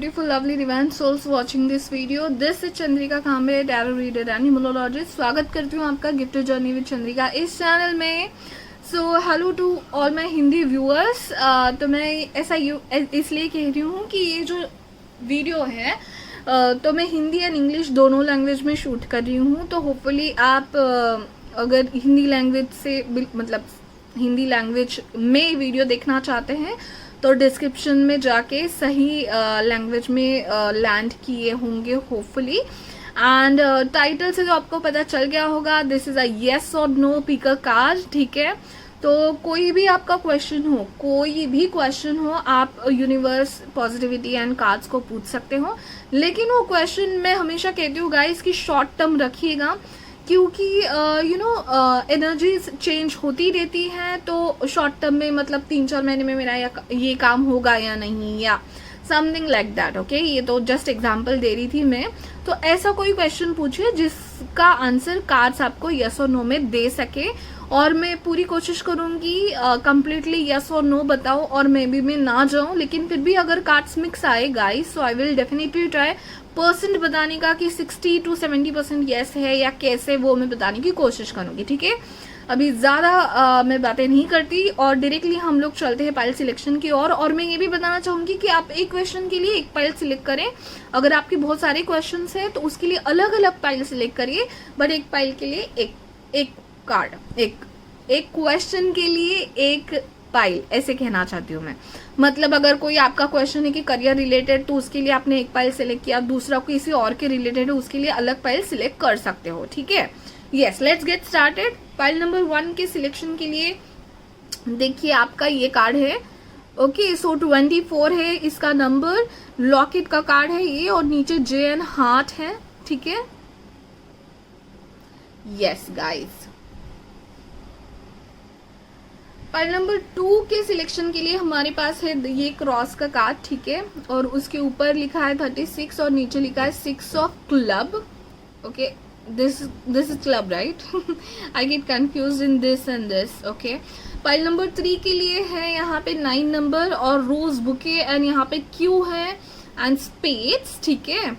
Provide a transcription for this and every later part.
beautiful, lovely, divine souls watching this video. This is Chandrika खांबे, tarot reader and numerologist. स्वागत करती हूँ आपका गिफ्ट जर्नी विद चंद्रिका इस चैनल में. So hello to all my Hindi viewers. तो मैं ऐसा इसलिए कह रही हूँ कि ये जो वीडियो है तो मैं हिंदी एंड इंग्लिश दोनों लैंग्वेज में शूट कर रही हूँ. तो होपफुली आप अगर हिंदी लैंग्वेज से मतलब हिंदी लैंग्वेज में वीडियो देखना चाहते हैं तो डिस्क्रिप्शन में जाके सही लैंग्वेज में लैंड किए होंगे होपफुली. एंड टाइटल से जो आपको पता चल गया होगा, दिस इज अ येस और नो पिकर कार्ड. ठीक है, तो कोई भी आपका क्वेश्चन हो, कोई भी क्वेश्चन हो, आप यूनिवर्स, पॉजिटिविटी एंड कार्ड्स को पूछ सकते हो. लेकिन वो क्वेश्चन मैं हमेशा कहती हूँ गाइस कि शॉर्ट टर्म रखिएगा, क्योंकि एनर्जीज चेंज होती रहती हैं. तो शॉर्ट टर्म में मतलब 3-4 महीने में मेरा ये काम होगा या नहीं, या समथिंग लाइक दैट. ओके, ये तो जस्ट एग्जांपल दे रही थी मैं. तो ऐसा कोई क्वेश्चन पूछिए जिसका आंसर कार्ड्स आपको यस और नो में दे सके, और मैं पूरी कोशिश करूंगी कंप्लीटली यस और नो बताऊं, और मे बी मैं ना जाऊं. लेकिन फिर भी अगर कार्ड्स मिक्स आए guys, so I will definitely try percent बताने का कि 60 to 70% येस है या कैसे, वो मैं बताने की कोशिश करूंगी. ठीक है, अभी ज़्यादा मैं बातें नहीं करती और डायरेक्टली हम लोग चलते हैं पाइल सिलेक्शन की ओर. और मैं ये भी बताना चाहूँगी कि आप एक क्वेश्चन के लिए एक पाइल सिलेक्ट करें. अगर आपके बहुत सारे क्वेश्चंस हैं तो उसके लिए अलग अलग पाइल सिलेक्ट करिए, बट एक पाइल के लिए एक कार्ड, एक क्वेश्चन के लिए एक पाइल, ऐसे कहना चाहती हूँ मैं. मतलब अगर कोई आपका क्वेश्चन है कि करियर रिलेटेड, तो उसके लिए आपने एक पाइल सिलेक्ट किया, दूसरा किसी और के रिलेटेड है, उसके लिए अलग पाइल सिलेक्ट कर सकते हो. ठीक है, yes, let's get started. Pile number 1 के सिलेक्शन के लिए देखिए आपका ये कार्ड है. ओके, सो 24 है इसका नंबर. लॉकेट का कार्ड है ये, और नीचे जे एंड हार्ट है. ठीक है, यस गाइस. पाइल नंबर 2 के सिलेक्शन के लिए हमारे पास है ये क्रॉस का कार्ड. ठीक है, और उसके ऊपर लिखा है 36 और नीचे लिखा है 6 of club. Okay, this is club, right? I get confused in this and this. Okay, pile number 3 के लिए है यहाँ पे 9 नंबर और रोज बुके, एंड यहाँ पे क्यू है एंड स्पेड्स. ठीक है,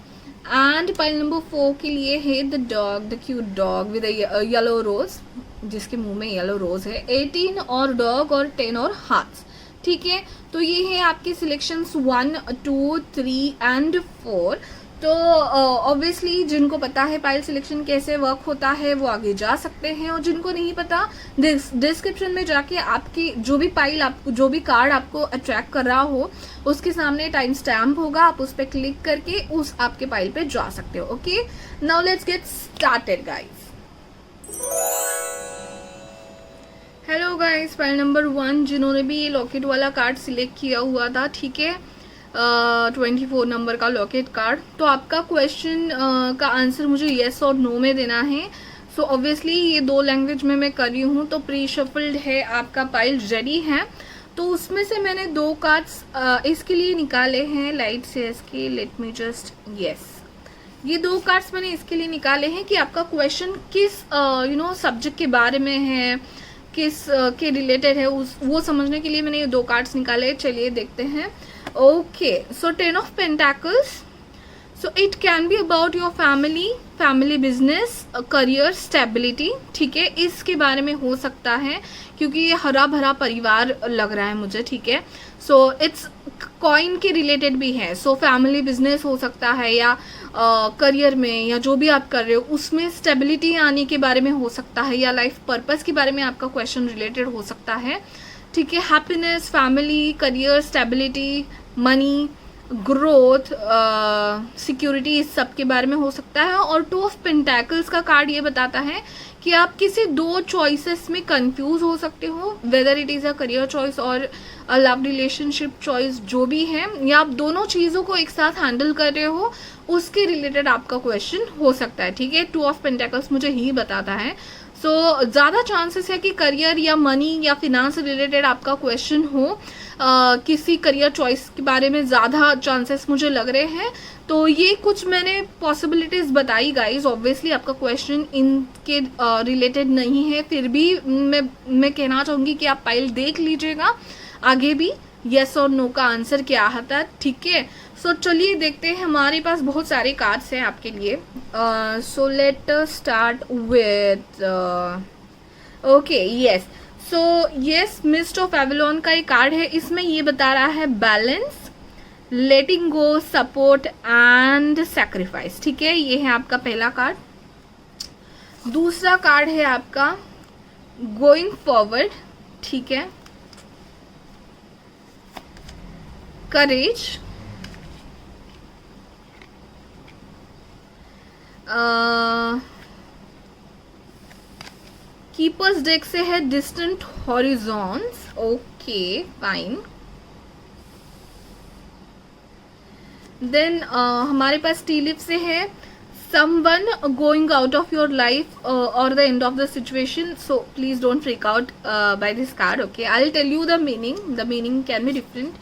एंड पाइल नंबर 4 के लिए है the dog, the cute dog with yellow rose, जिसके मुंह में येलो रोज है. 18 और डॉग, और 10 और हार्ट्स. ठीक है, तो ये है आपके सिलेक्शंस 1, 2, 3 एंड 4. तो ऑब्वियसली जिनको पता है पाइल सिलेक्शन कैसे वर्क होता है वो आगे जा सकते हैं, और जिनको नहीं पता डिस्क्रिप्शन में जाके आपकी जो भी पाइल, आपको जो भी कार्ड आपको अट्रैक्ट कर रहा हो, उसके सामने टाइम स्टैम्प होगा, आप उस पर क्लिक करके उस आपके पाइल पे जा सकते हो. Okay, now let's get started guys. Hello guys, pile number 1 जिन्होंने भी ये लॉकेट वाला कार्ड सिलेक्ट किया हुआ था, ठीक है, 24 नंबर का लॉकेट कार्ड, तो आपका क्वेश्चन का आंसर मुझे येस और नो में देना है. सो ऑब्वियसली ये 2 लैंग्वेज में मैं कर रही हूँ, तो प्री शफल्ड है, आपका पाइल रेडी है. तो उसमें से मैंने 2 कार्ड्स इसके लिए निकाले हैं. लाइट से इसके, लेट मी जस्ट, यस, ये 2 कार्ड्स मैंने इसके लिए निकाले हैं कि आपका क्वेश्चन किस सब्जेक्ट के बारे में है, किस के रिलेटेड है, वो समझने के लिए मैंने ये 2 कार्ड्स निकाले. चलिए देखते हैं. Okay, so 10 of pentacles, so it can be about your family business, career, stability. ठीक है, इसके बारे में हो सकता है, क्योंकि ये हरा भरा परिवार लग रहा है मुझे. ठीक है, सो इट्स कॉइन के रिलेटेड भी है. सो फैमिली बिजनेस हो सकता है, या करियर में, या जो भी आप कर रहे हो उसमें स्टेबिलिटी आने के बारे में हो सकता है, या लाइफ पर्पस के बारे में आपका क्वेश्चन रिलेटेड हो सकता है. ठीक है, happiness, family, career, stability, money, growth, security, इस सब के बारे में हो सकता है. और 2 ऑफ पेंटाकल्स का कार्ड ये बताता है कि आप किसी 2 चॉइसेस में कंफ्यूज हो सकते हो, whether it is a career choice और अ लव रिलेशनशिप चॉइस, जो भी है, या आप दोनों चीज़ों को एक साथ हैंडल कर रहे हो, उसके रिलेटेड आपका क्वेश्चन हो सकता है. ठीक है, 2 ऑफ पेंटाकल्स मुझे ही बताता है. सो ज़्यादा चांसेस है कि करियर या मनी या फिनांस रिलेटेड आपका क्वेश्चन हो. किसी करियर चॉइस के बारे में ज़्यादा चांसेस मुझे लग रहे हैं. तो ये कुछ मैंने पॉसिबिलिटीज़ बताई गाइज. ऑब्वियसली आपका क्वेश्चन इनके रिलेटेड नहीं है, फिर भी मैं कहना चाहूँगी कि आप पाइल देख लीजिएगा आगे भी, यस और नो का आंसर क्या आता है, ठीक है। सो चलिए देखते हैं, हमारे पास बहुत सारे कार्ड्स हैं आपके लिए। So let start with okay yes. So yes, mist of Avalon का एक कार्ड है, इसमें ये बता रहा है balance, letting go, support and sacrifice, ठीक है। ये है आपका पहला कार्ड। दूसरा कार्ड है आपका गोइंग फॉरवर्ड, ठीक है, करेज, कीपर्स डेक से है distant horizons, okay fine. Then हमारे पास टी लिप से है someone going out of your life or the end of the situation, so please don't freak out by this card, okay. I'll tell you the meaning can be different.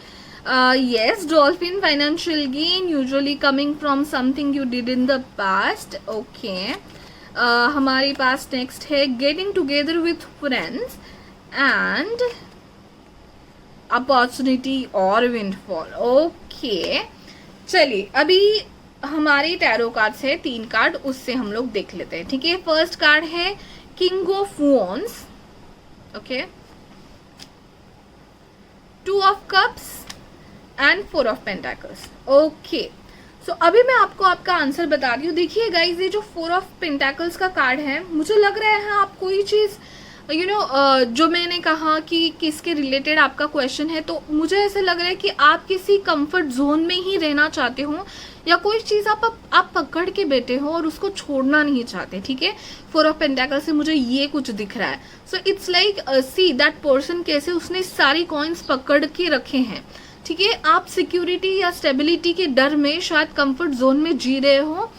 Yes, dolphin, financial gain usually coming from something you did in the past, okay. हमारे पास next है getting together with friends and opportunity or windfall, okay. चलिए अभी हमारे tarot card है 3 card, उससे हम लोग देख लेते हैं, ठीक है। फर्स्ट कार्ड है king of wands, okay, 2 of cups and 4 of pentacles, okay. So अभी मैं आपको आपका आंसर बता रही हूँ। देखिए गाइज, ये जो 4 ऑफ पेंटाकल्स का कार्ड है, मुझे लग रहा है आप कोई चीज जो मैंने कहा कि किसके रिलेटेड आपका क्वेश्चन है, तो मुझे ऐसा लग रहा है कि आप किसी कंफर्ट जोन में ही रहना चाहते हो, या कोई चीज आप पकड़ के बैठे हो और उसको छोड़ना नहीं चाहते, ठीक है। 4 ऑफ पेंटाकल से मुझे ये कुछ दिख रहा है। So it's like see that person कैसे उसने सारी कॉइन्स पकड़ के रखे हैं, ठीक है। आप सिक्योरिटी या स्टेबिलिटी के डर में शायद कंफर्ट जोन में जी रहे हो,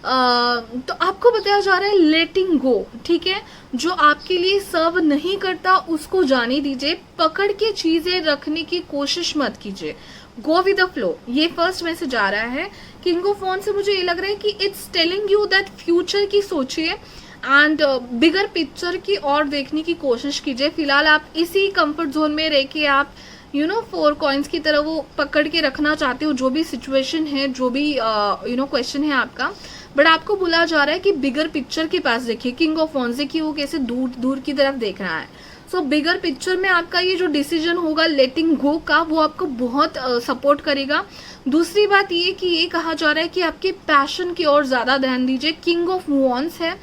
तो आपको बताया जा रहा है लेटिंग गो, ठीक है। जो आपके लिए सर्व नहीं करता उसको जाने दीजिए, पकड़ के चीजें रखने की कोशिश मत कीजिए, गो विद द फ्लो। ये फर्स्ट मैसेज आ रहा है किंग ऑफ वॉन्ड्स से। मुझे ये लग रहा है कि it's telling you that future की सोचिए एंड बिगर पिक्चर की और देखने की कोशिश कीजिए। फिलहाल आप इसी कंफर्ट जोन में रह के आप 4 कॉइन्स की तरह वो पकड़ के रखना चाहते हो, जो भी सिचुएशन है, जो भी क्वेश्चन है आपका, बट आपको बोला जा रहा है कि बिगर पिक्चर के पास देखिए। किंग ऑफ वॉन्ड्स देखिए वो कैसे दूर दूर की तरफ देख रहा है। सो बिगर पिक्चर में आपका ये जो डिसीजन होगा लेटिंग गो का, वो आपको बहुत सपोर्ट करेगा। दूसरी बात ये कि ये कहा जा रहा है कि आपके पैशन की ओर ज्यादा ध्यान दीजिए। किंग ऑफ वॉन्ड्स है,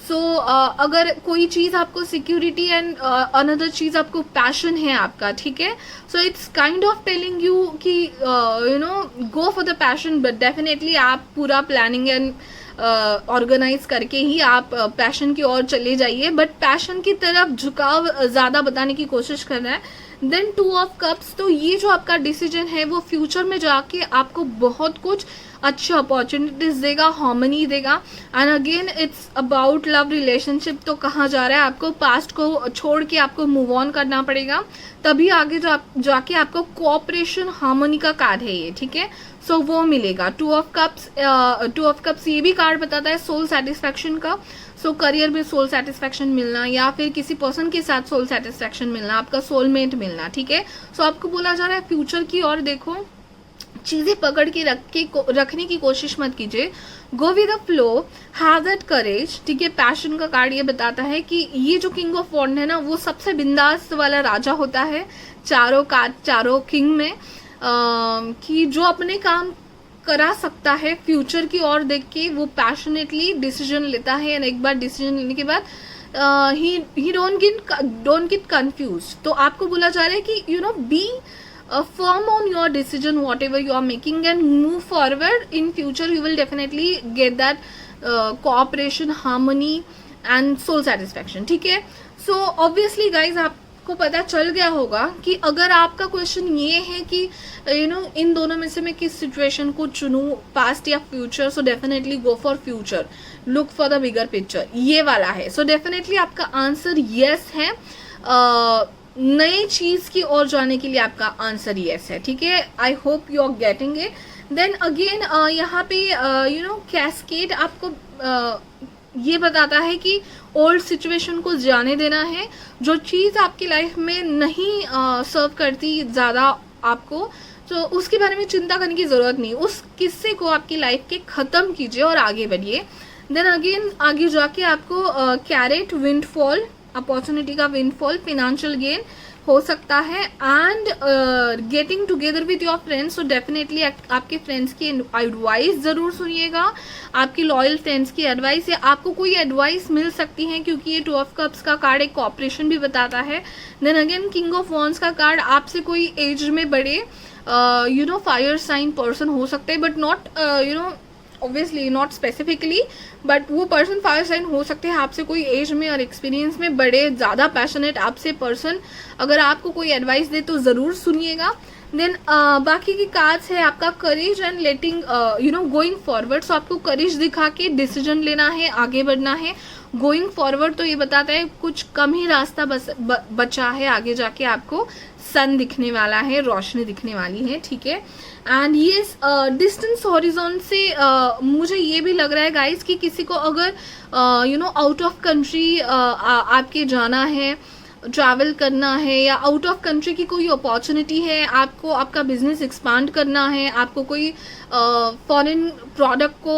सो अगर कोई चीज आपको सिक्योरिटी एंड अनदर चीज आपको पैशन है आपका, ठीक है। So it's kind of telling you कि go for the passion, but definitely आप पूरा प्लानिंग एंड ऑर्गेनाइज करके ही आप पैशन की ओर चले जाइए, बट पैशन की तरफ झुकाव ज्यादा बताने की कोशिश कर रहा है। देन 2 ऑफ कप्स, तो ये जो आपका डिसीजन है वो फ्यूचर में जाके आपको बहुत कुछ अच्छे अपॉर्चुनिटीज देगा, हार्मनी देगा। And again it's about love relationship, तो कहा जा रहा है आपको पास्ट को छोड़ के आपको मूव ऑन करना पड़ेगा, तभी आगे जाके आपको कोऑपरेशन हार्मनी का कार्ड है ये, ठीक है। सो वो मिलेगा। 2 ऑफ कप्स ये भी कार्ड बताता है सोल सेटिस्फैक्शन का। सो करियर में सोल सेटिस्फैक्शन मिलना, या फिर किसी पर्सन के साथ सोल सेटिस्फैक्शन मिलना, आपका सोलमेट मिलना, ठीक है। सो आपको बोला जा रहा है फ्यूचर की ओर देखो, चीजें पकड़ के रखने की कोशिश मत कीजिए, go with the flow, have that courage, ठीक है। पैशन का कार्ड ये बताता है कि ये जो किंग ऑफ वॉन्ड है ना, वो सबसे बिंदास वाला राजा होता है चारों किंग में, कि जो अपने काम करा सकता है, फ्यूचर की ओर देख के वो पैशनेटली डिसीजन लेता है, एंड एक बार डिसीजन लेने के बाद ही डोंट गेट कंफ्यूज। तो आपको बोला जा रहा है कि B firm on your decision whatever you are making and move forward. In future you will definitely get that cooperation, harmony and soul satisfaction, ठीक है। So obviously guys, आपको पता चल गया होगा कि अगर आपका क्वेश्चन ये है कि इन दोनों में से मैं किस सिचुएशन को चुनूं, पास्ट या future, so definitely go for future, look for the bigger picture, ये वाला है। सो डेफिनेटली आपका आंसर यस है। नए चीज की ओर जाने के लिए आपका आंसर यस है, ठीक है। I hope you are getting it. Then again यहाँ पे कैस्केड आपको ये बताता है कि ओल्ड सिचुएशन को जाने देना है। जो चीज आपकी लाइफ में नहीं सर्व करती, ज्यादा आपको, तो उसके बारे में चिंता करने की ज़रूरत नहीं। उस किस्से को आपकी लाइफ के ख़त्म कीजिए और आगे बढ़िए। देन अगेन आगे जाके आपको कैरेट विंडफॉल, अपॉर्चुनिटी का विंडफॉल, फिनेंशियल गेन हो सकता है and getting together with your friends. So definitely आपके फ्रेंड्स की एडवाइस ज़रूर सुनिएगा, आपकी लॉयल फ्रेंड्स की एडवाइस, या आपको कोई एडवाइस मिल सकती है क्योंकि ये 2 ऑफ कप्स का कार्ड एक कॉपरेशन भी बताता है। Then again king of wands का कार्ड, आपसे कोई एज में बड़े फायर साइन पर्सन हो सकते हैं, but not obviously not specifically, but वो पर्सन फायर साइन हो सकते हैं आपसे कोई एज में और एक्सपीरियंस में बड़े, ज़्यादा पैशनेट आपसे पर्सन। अगर आपको कोई एडवाइस दे तो ज़रूर सुनिएगा। देन बाकी की कार्ड्स है आपका courage and letting going forward. So आपको करेज दिखा के डिसीजन लेना है, आगे बढ़ना है। गोइंग फॉरवर्ड तो ये बताता है कुछ कम ही रास्ता बचा है, आगे जाके आपको सन दिखने वाला है, रोशनी दिखने वाली है, ठीक है। एंड ये डिस्टेंस हॉरिजॉन से मुझे ये भी लग रहा है गाइस कि किसी को अगर आउट ऑफ कंट्री आपके जाना है, ट्रैवल करना है, या आउट ऑफ कंट्री की कोई अपॉर्चुनिटी है, आपको आपका बिजनेस एक्सपांड करना है, आपको कोई फॉरेन प्रोडक्ट को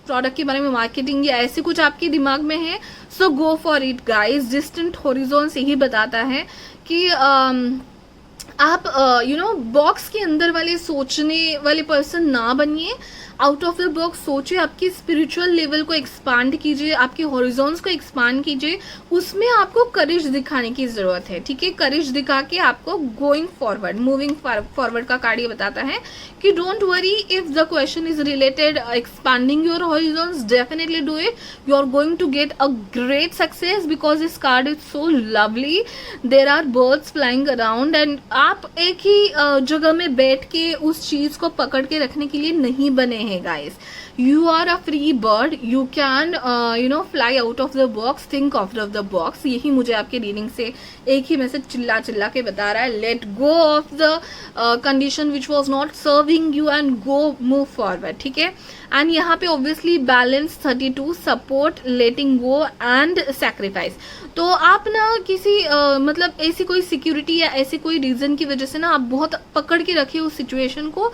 प्रोडक्ट के बारे में मार्केटिंग या ऐसे कुछ आपके दिमाग में है, so go for it guys. Distant horizon से ही बताता है कि आप बॉक्स के अंदर वाले सोचने वाले पर्सन ना बनिए, आउट ऑफ द बॉक्स सोचिए, आपकी स्पिरिचुअल लेवल को एक्सपांड कीजिए, आपके हॉरिजॉन्स को एक्सपांड कीजिए। उसमें आपको करेज दिखाने की ज़रूरत है, ठीक है। करेज दिखा के आपको गोइंग फॉरवर्ड, मूविंग फॉरवर्ड का कार्ड ये बताता है कि don't worry if the question is related expanding your horizons, definitely do it, you are going to get a great success because this card is so lovely. There are birds flying around and आप एक ही जगह में बैठ के उस चीज़ को पकड़ के रखने के लिए नहीं बने हैं guys. You are a free bird. You can fly out of the box. Think out of the box. यही मुझे आपके रीडिंग से एक ही मैसेज चिल्ला चिल्ला के बता रहा है। Let go of the condition which was not serving you and go move forward. ठीक है। एंड यहाँ पे obviously balance 32, support, letting go and sacrifice. तो आप ना किसी मतलब ऐसी कोई सिक्योरिटी या ऐसी कोई रीजन की वजह से ना आप बहुत पकड़ के रखे उस सिचुएशन को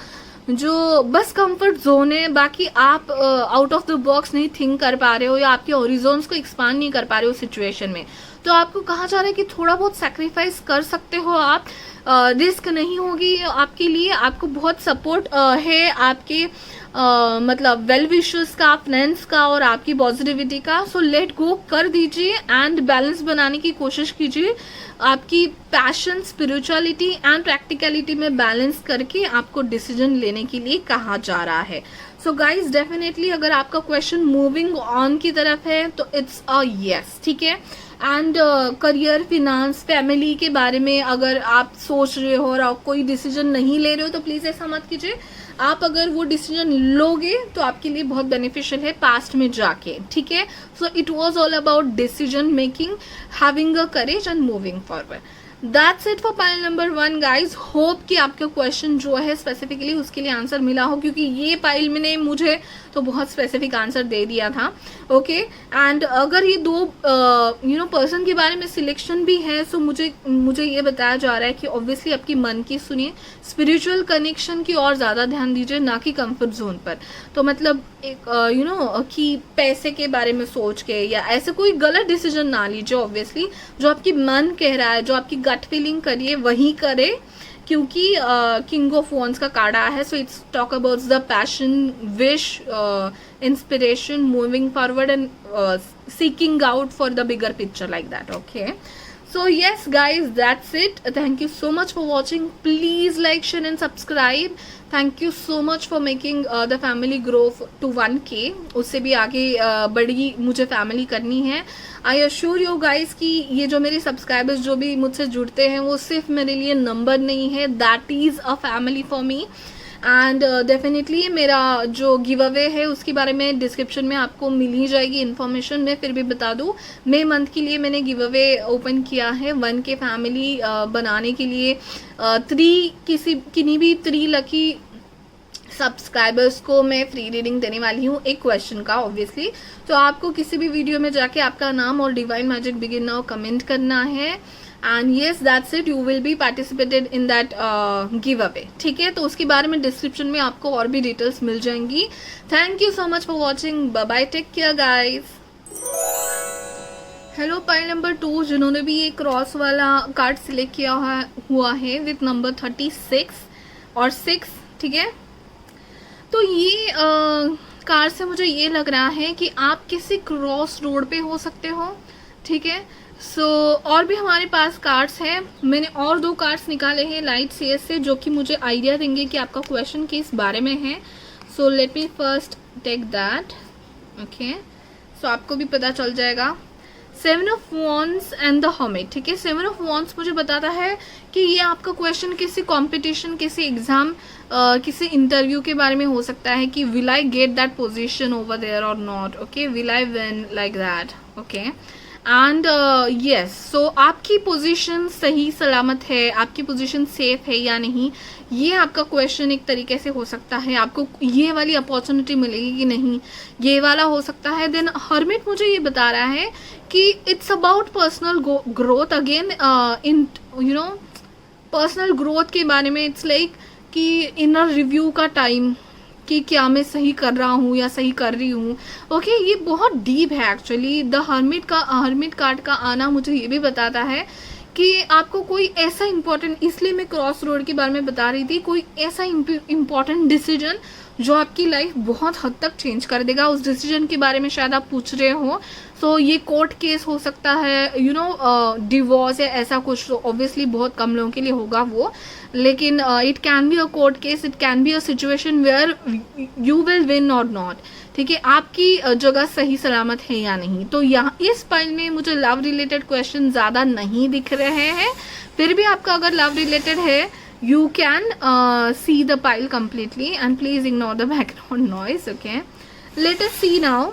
जो बस कंफर्ट जोन है, बाकी आप आउट ऑफ द बॉक्स नहीं थिंक कर पा रहे हो या आपके हॉरिजॉन्स को एक्सपांड नहीं कर पा रहे हो सिचुएशन में। तो आपको कहा जा रहा है कि थोड़ा बहुत सैक्रिफाइस कर सकते हो आप, रिस्क नहीं होगी आपके लिए, आपको बहुत सपोर्ट है आपके मतलब वेल विशर्स का, फ्रेंड्स का और आपकी पॉजिटिविटी का। सो लेट गो कर दीजिए एंड बैलेंस बनाने की कोशिश कीजिए। आपकी पैशन, स्पिरिचुअलिटी एंड प्रैक्टिकलिटी में बैलेंस करके आपको डिसीजन लेने के लिए कहा जा रहा है। सो गाइज डेफिनेटली अगर आपका क्वेश्चन मूविंग ऑन की तरफ है तो इट्स अ यस, ठीक है। एंड करियर, फिनांस, फैमिली के बारे में अगर आप सोच रहे हो और आप कोई डिसीजन नहीं ले रहे हो तो प्लीज़ ऐसा मत कीजिए। आप अगर वो डिसीजन लोगे तो आपके लिए बहुत बेनिफिशियल है पास्ट में जाके, ठीक है। So it was all about decision making, having a courage and moving forward. That's it for pile number 1 guys. Hope कि आपका क्वेश्चन जो है स्पेसिफिकली उसके लिए आंसर मिला हो, क्योंकि ये पाइल में ने मुझे तो बहुत स्पेसिफिक आंसर दे दिया था, ओके। एंड अगर ये 2 पर्सन के बारे में सिलेक्शन भी है तो मुझे ये बताया जा रहा है कि ऑब्वियसली आपकी मन की सुनिए, स्पिरिचुअल कनेक्शन की और ज़्यादा ध्यान दीजिए, ना कि कंफर्ट जोन पर। तो मतलब एक कि पैसे के बारे में सोच के या ऐसे कोई गलत डिसीजन ना लीजिए। ऑब्वियसली जो आपकी मन कह रहा है, जो आपकी गट फीलिंग करिए वही करे, क्योंकि किंग ऑफ वॉन्ड्स का कार्ड आया है। So it's talk about the passion, wish, inspiration, moving forward and seeking out for the bigger picture like that, okay. So yes guys, that's it. Thank you so much for watching. Please like, share and subscribe. Thank you so much for making the family grow to 1K. उससे भी आगे बड़ी मुझे family करनी है। I assure you guys कि ये जो मेरे सब्सक्राइबर्स जो भी मुझसे जुड़ते हैं वो सिर्फ मेरे लिए नंबर नहीं है, that is a family for me. And definitely मेरा जो गिव अवे है उसके बारे में डिस्क्रिप्शन में आपको मिल ही जाएगी इन्फॉर्मेशन। मैं फिर भी बता दूँ, मई मंथ के लिए मैंने गिव अवे ओपन किया है 1K फैमिली बनाने के लिए। किन्हीं भी 3 लकी सब्सक्राइबर्स को मैं फ्री रीडिंग देने वाली हूँ, एक क्वेश्चन का ऑब्वियसली। तो आपको किसी भी वीडियो में जाके आपका नाम और divine magic begin now comment करना है। And yes that's it, you will be participated in that give away, ठीक है। तो उसके बारे में डिस्क्रिप्शन में आपको और भी डिटेल्स मिल जाएंगी। Thank you so much for watching, bye bye, take care guys. Hello pile number 2 जिन्होंने भी ये क्रॉस वाला कार्ड सिलेक्ट किया हुआ है विथ नंबर 36 और 6, ठीक है। तो ये कार्ड से मुझे ये लग रहा है कि आप किसी क्रॉस रोड पे हो सकते हो, ठीक है। सो और भी हमारे पास कार्ड्स हैं, मैंने और 2 कार्ड्स निकाले हैं लाइट सीएस से जो कि मुझे आइडिया देंगे कि आपका क्वेश्चन किस बारे में है। So let me first take that, okay. So आपको भी पता चल जाएगा। 7 of wands and the hermit, ठीक है। 7 ऑफ वॉन्ड्स मुझे बताता है कि ये आपका क्वेश्चन किसी कंपटीशन, किसी एग्जाम, किसी इंटरव्यू के बारे में हो सकता है कि will I get that position over there और not, okay, will I win like that, okay. And yes, so आपकी पोजीशन सही सलामत है, आपकी पोजीशन सेफ है या नहीं, ये आपका क्वेश्चन एक तरीके से हो सकता है। आपको ये वाली अपॉर्चुनिटी मिलेगी कि नहीं, ये वाला हो सकता है। देन हर्मिट मुझे ये बता रहा है कि it's about personal growth again, in you know personal growth के बारे में। इट्स लाइक कि इनर रिव्यू का टाइम कि क्या मैं सही कर रहा हूँ या सही कर रही हूँ, ओके। ये बहुत डीप है एक्चुअली। द हर्मिट कार्ड का आना मुझे ये भी बताता है कि आपको कोई ऐसा इम्पोर्टेंट, इसलिए मैं क्रॉस रोड के बारे में बता रही थी, कोई ऐसा इम्पोर्टेंट डिसीजन जो आपकी लाइफ बहुत हद तक चेंज कर देगा। उस डिसीजन के बारे में शायद आप पूछ रहे हो। सो ये कोर्ट केस हो सकता है, यू नो डिवोर्स या ऐसा कुछ, तो ऑब्वियसली बहुत कम लोगों के लिए होगा वो, लेकिन it can be a court case, it can be a situation where you will win और नॉट, ठीक है। आपकी जगह सही सलामत है या नहीं। तो यहाँ इस पाइल में मुझे लव रिलेटेड क्वेश्चन ज़्यादा नहीं दिख रहे हैं, फिर भी आपका अगर लव रिलेटेड है you can see the pile completely and please ignore the background noise, okay. Let us see now,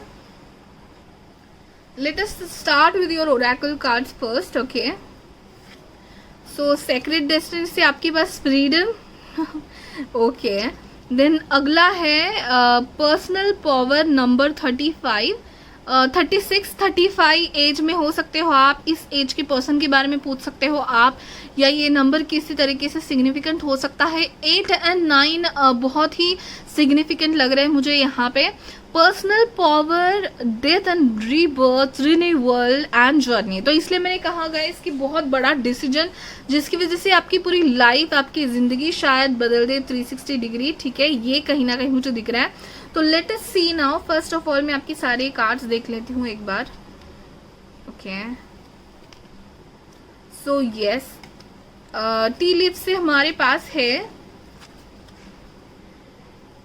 let us start with your oracle cards first, okay. So sacred destiny से आपके पास freedom okay. Then अगला है personal power number 35, 36-35 as में हो सकते हो आप। इस एज के पर्सन के बारे में पूछ सकते हो आप, या ये नंबर किसी तरीके से सिग्निफिकेंट हो सकता है। 8 एंड 9 बहुत ही सिग्निफिकेंट लग रहे हैं मुझे यहाँ पे। Personal power, death and rebirth, renewal and journey. तो इसलिए मैंने कहा गया इसकी बहुत बड़ा डिसीजन जिसकी वजह से आपकी पूरी लाइफ, आपकी जिंदगी शायद बदल दे 360 डिग्री, ठीक है। ये कहीं ना कहीं मुझे दिख रहा है। तो let us see now. First of all मैं आपकी सारे कार्ड्स देख लेती हूँ एक बार, okay. So yes, tea leaf से हमारे पास है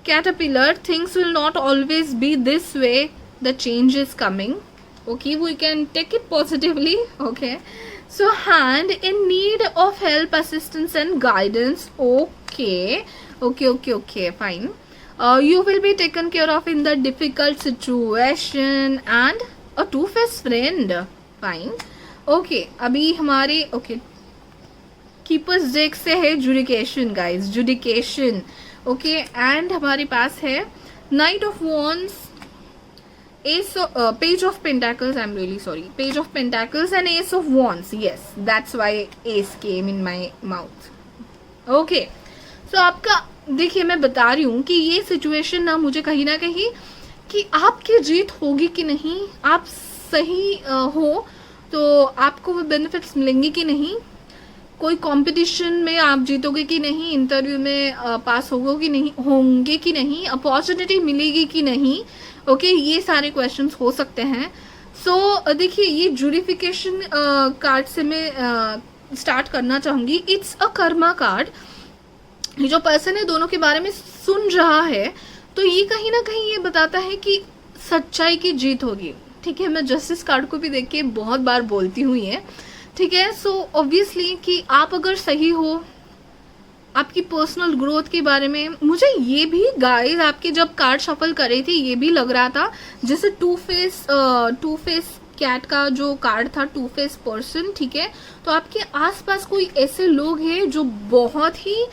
caterpillar, things will not always be this way, the change is coming, okay, we can take it positively, okay. So hand, in need of help, assistance and guidance, okay, fine. You will be taken care of in the difficult situation and a two-faced friend, fine, okay. अभी हमारे okay keepers deck से है judication guys, judication, okay. And हमारे पास है knight of wands, page of pentacles, I am really sorry, page of pentacles and ace of wands, yes that's why ace came in my mouth, okay. So आपका देखिए, मैं बता रही हूँ कि ये सिचुएशन ना मुझे कहीं ना कहीं कि आपकी जीत होगी कि नहीं, आप सही हो तो आपको वो बेनिफिट्स मिलेंगे कि नहीं, कोई कंपटीशन में आप जीतोगे कि नहीं, इंटरव्यू में पास होंगे कि नहीं, अपॉर्चुनिटी मिलेगी कि नहीं, ओके। ये सारे क्वेश्चंस हो सकते हैं। सो देखिए, ये ज्यूरिफिकेशन कार्ड से मैं स्टार्ट करना चाहूँगी। It's a Karma card. ये जो पर्सन है दोनों के बारे में सुन रहा है, तो ये कहीं ना कहीं ये बताता है कि सच्चाई की जीत होगी, ठीक है। मैं जस्टिस कार्ड को भी देख के बहुत बार बोलती हूँ ये, ठीक है। सो ऑब्वियसली कि आप अगर सही हो, आपकी पर्सनल ग्रोथ के बारे में मुझे ये भी गाइस आपके जब कार्ड शफल कर रही थी ये भी लग रहा था जैसे टू फेस कैट का जो कार्ड था, टू फेस पर्सन, ठीक है। तो आपके आसपास कोई ऐसे लोग हैं जो बहुत ही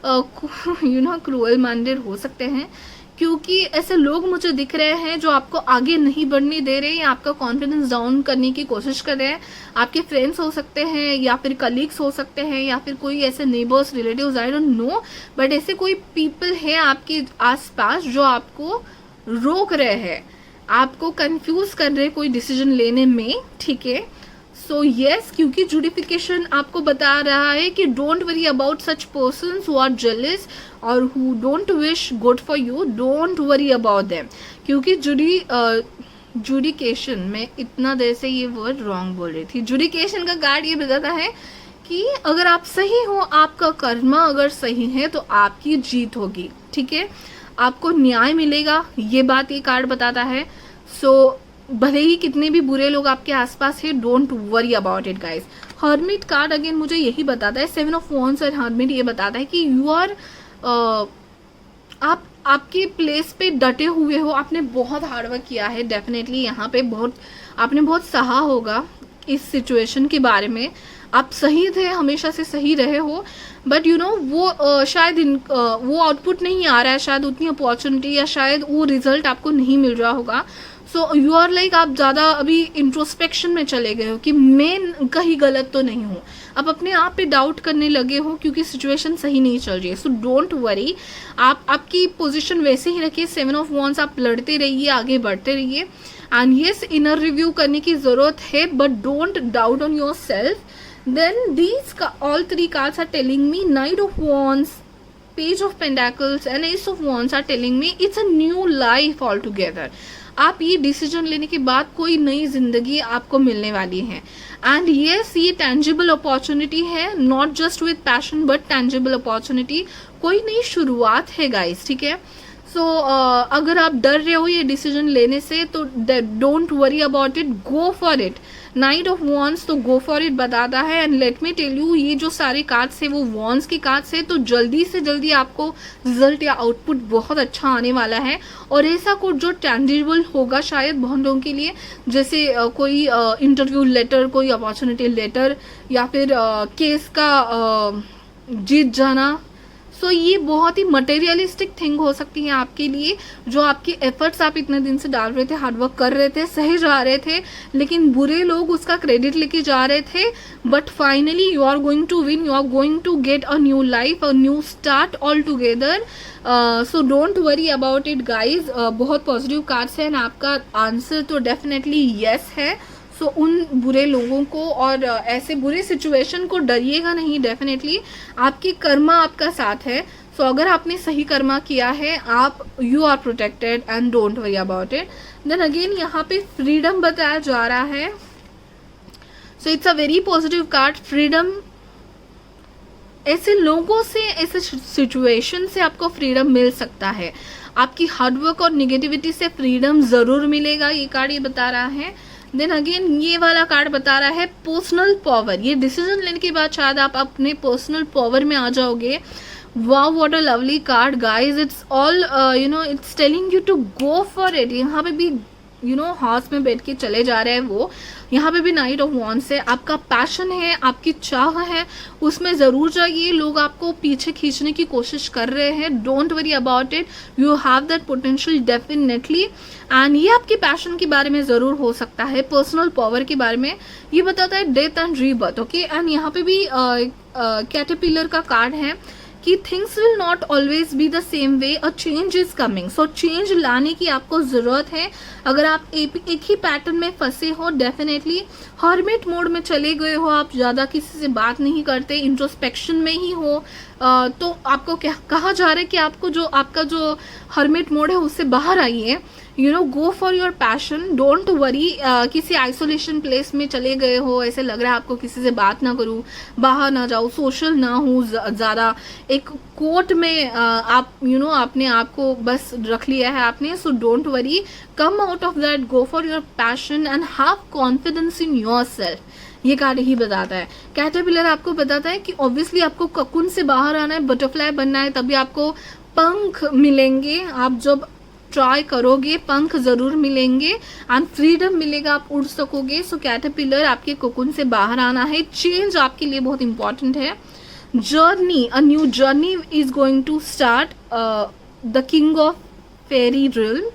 क्रूअल माइंडेड हो सकते हैं, क्योंकि ऐसे लोग मुझे दिख रहे हैं जो आपको आगे नहीं बढ़ने दे रहे या आपका कॉन्फिडेंस डाउन करने की कोशिश कर रहे हैं। आपके फ्रेंड्स हो सकते हैं या फिर कलीग्स हो सकते हैं या फिर कोई ऐसे neighbours, relatives, I don't no, but ऐसे कोई पीपल है आपके आसपास जो आपको रोक रहे हैं, आपको कंफ्यूज कर रहे हैं कोई डिसीजन लेने में, ठीक है। सो यस, क्योंकि जुडिफिकेशन आपको बता रहा है कि don't worry about such persons who are jealous और who don't wish good for you, don't worry about them. क्योंकि जुडिकेशन, मैं इतना देर से ये वर्ड रॉन्ग बोल रही थी, जुडिकेशन का कार्ड ये बताता है कि अगर आप सही हो, आपका कर्मा अगर सही है तो आपकी जीत होगी, ठीक है, आपको न्याय मिलेगा, ये बात ये कार्ड बताता है। सो भले ही कितने भी बुरे लोग आपके आसपास है, don't worry about it guys. Hermit card again मुझे यही बताता है, 7 ऑफ वॉन्ड्स और हर्मिट ये बताता है कि यू आर आप आपके प्लेस पे डटे हुए हो, आपने बहुत हार्डवर्क किया है, डेफिनेटली यहाँ पे आपने बहुत सहा होगा इस सिचुएशन के बारे में, आप सही थे, हमेशा से सही रहे हो, बट यू नो वो शायद वो आउटपुट नहीं आ रहा है, शायद उतनी अपॉर्चुनिटी या शायद वो रिजल्ट आपको नहीं मिल रहा होगा। सो यू आर लाइक, आप ज़्यादा अभी इंट्रोस्पेक्शन में चले गए हो कि मैं कहीं गलत तो नहीं हूँ, आप अपने आप पे डाउट करने लगे हो क्योंकि सिचुएशन सही नहीं चल रही है। सो डोंट वरी, आप आपकी पोजीशन वैसे ही रखिए, 7 ऑफ वॉन्ड्स, आप लड़ते रहिए, आगे बढ़ते रहिए। एंड येस, इनर रिव्यू करने की ज़रूरत है, but don't doubt on your self. Then these all 3 cards are telling me Knight of Wands, Page of Pentacles and Ace of Wands are telling me it's a new life altogether. आप ये decision लेने के बाद कोई नई जिंदगी आपको मिलने वाली है। एंड येस, ये टेंजिबल अपॉर्चुनिटी है, not just with passion but tangible opportunity, कोई नई शुरुआत है गाइस, ठीक है। सो अगर आप डर रहे हो ये डिसीजन लेने से तो don't worry about it, go for it. Knight of wands तो गो फॉर इट बताता है। And let me tell you, ये जो सारे कार्ड्स है वो वॉन्ड्स के कार्ड्स है, तो जल्दी से जल्दी आपको रिजल्ट या आउटपुट बहुत अच्छा आने वाला है, और ऐसा कुछ जो टेंजिबल होगा शायद बहुत लोगों के लिए, जैसे कोई इंटरव्यू लेटर, कोई अपॉर्चुनिटी लेटर, या फिर केस का जीत जाना। सो ये बहुत ही मटेरियलिस्टिक थिंग हो सकती है आपके लिए, जो आपके एफर्ट्स आप इतने दिन से डाल रहे थे, हार्डवर्क कर रहे थे, सही जा रहे थे, लेकिन बुरे लोग उसका क्रेडिट लेके जा रहे थे, but finally you are going to win, you are going to get a new life, a new start all together. So don't worry about it guys. बहुत पॉजिटिव कार्ड्स हैं, आपका आंसर तो डेफिनेटली येस है। सो उन बुरे लोगों को और ऐसे बुरे सिचुएशन को डरिएगा नहीं, डेफिनेटली आपकी कर्मा आपका साथ है। सो अगर आपने सही कर्मा किया है, आप you are protected and don't worry about it. Then again यहाँ पे फ्रीडम बताया जा रहा है। So it's a very positive card, freedom. ऐसे लोगों से, ऐसे सिचुएशन से आपको फ्रीडम मिल सकता है, आपकी हार्डवर्क और निगेटिविटी से फ्रीडम जरूर मिलेगा, ये कार्ड ये बता रहा है। देन अगेन ये वाला कार्ड बता रहा है पर्सनल पावर। ये डिसीजन लेने के बाद शायद आप अपने पर्सनल पावर में आ जाओगे। Wow, what a lovely card guys. It's all you know, it's telling you to go for it. यहाँ पे भी यू नो हॉर्स में बैठ के चले जा रहे हैं वो, यहाँ पे भी नाइट ऑफ वॉन्ड्स है। आपका पैशन है, आपकी चाह है, उसमें ज़रूर जाइए। लोग आपको पीछे खींचने की कोशिश कर रहे हैं, don't worry about it, you have that potential definitely. And ये आपके पैशन के बारे में ज़रूर हो सकता है, पर्सनल पावर के बारे में ये बताता है, death and rebirth, okay. And यहाँ पे भी कैटरपिलर का कार्ड है कि things will not always be the same way, a change is coming. So change लाने की आपको ज़रूरत है। अगर आप एक ही पैटर्न में फंसे हो, डेफिनेटली हर्मिट मोड में चले गए हो, आप ज़्यादा किसी से बात नहीं करते, इंट्रोस्पेक्शन में ही हो, तो आपको क्या कहा जा रहा है कि आपका जो हर्मिट मोड है उससे बाहर आइए। You know, go for your passion, don't worry. किसी आइसोलेशन प्लेस में चले गए हो, ऐसे लग रहा है आपको किसी से बात ना करूँ, बाहर ना जाऊँ, सोशल ना हूँ ज़्यादा, एक कोर्ट में आप यू नो आपने आपको बस रख लिया है आपने। सो don't worry, come out of that, go for your passion and have confidence in your self. ये कार्ड ही बताता है। कैटरपिलर आपको बताता है कि ऑब्वियसली आपको ककुन से बाहर आना है, बटरफ्लाई बनना है, तभी आपको पंख मिलेंगे। आप जब ट्राई करोगे पंख जरूर मिलेंगे एंड फ्रीडम मिलेगा, आप उड़ सकोगे। सो कैटरपिलर, आपके कोकुन से बाहर आना है, चेंज आपके लिए बहुत इंपॉर्टेंट है। Journey, a new journey is going to start. The king of fairy realm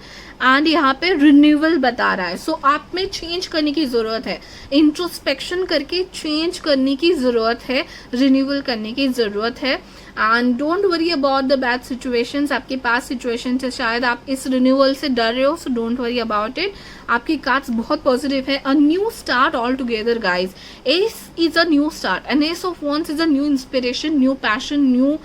and यहाँ पे रिन्यूअल बता रहा है. सो आप में चेंज करने की ज़रूरत है, इंट्रोस्पेक्शन करके चेंज करने की ज़रूरत है, रिन्यूअल करने की ज़रूरत है. And don't worry about the bad situations. आपके पास सिचुएशन से शायद आप इस रिन्यूअल से डर रहे हो, so don't worry about it. आपकी कार्ड्स बहुत पॉजिटिव है. A new start all together guys. Ace is a new start and ace of wands is a new inspiration, new passion, new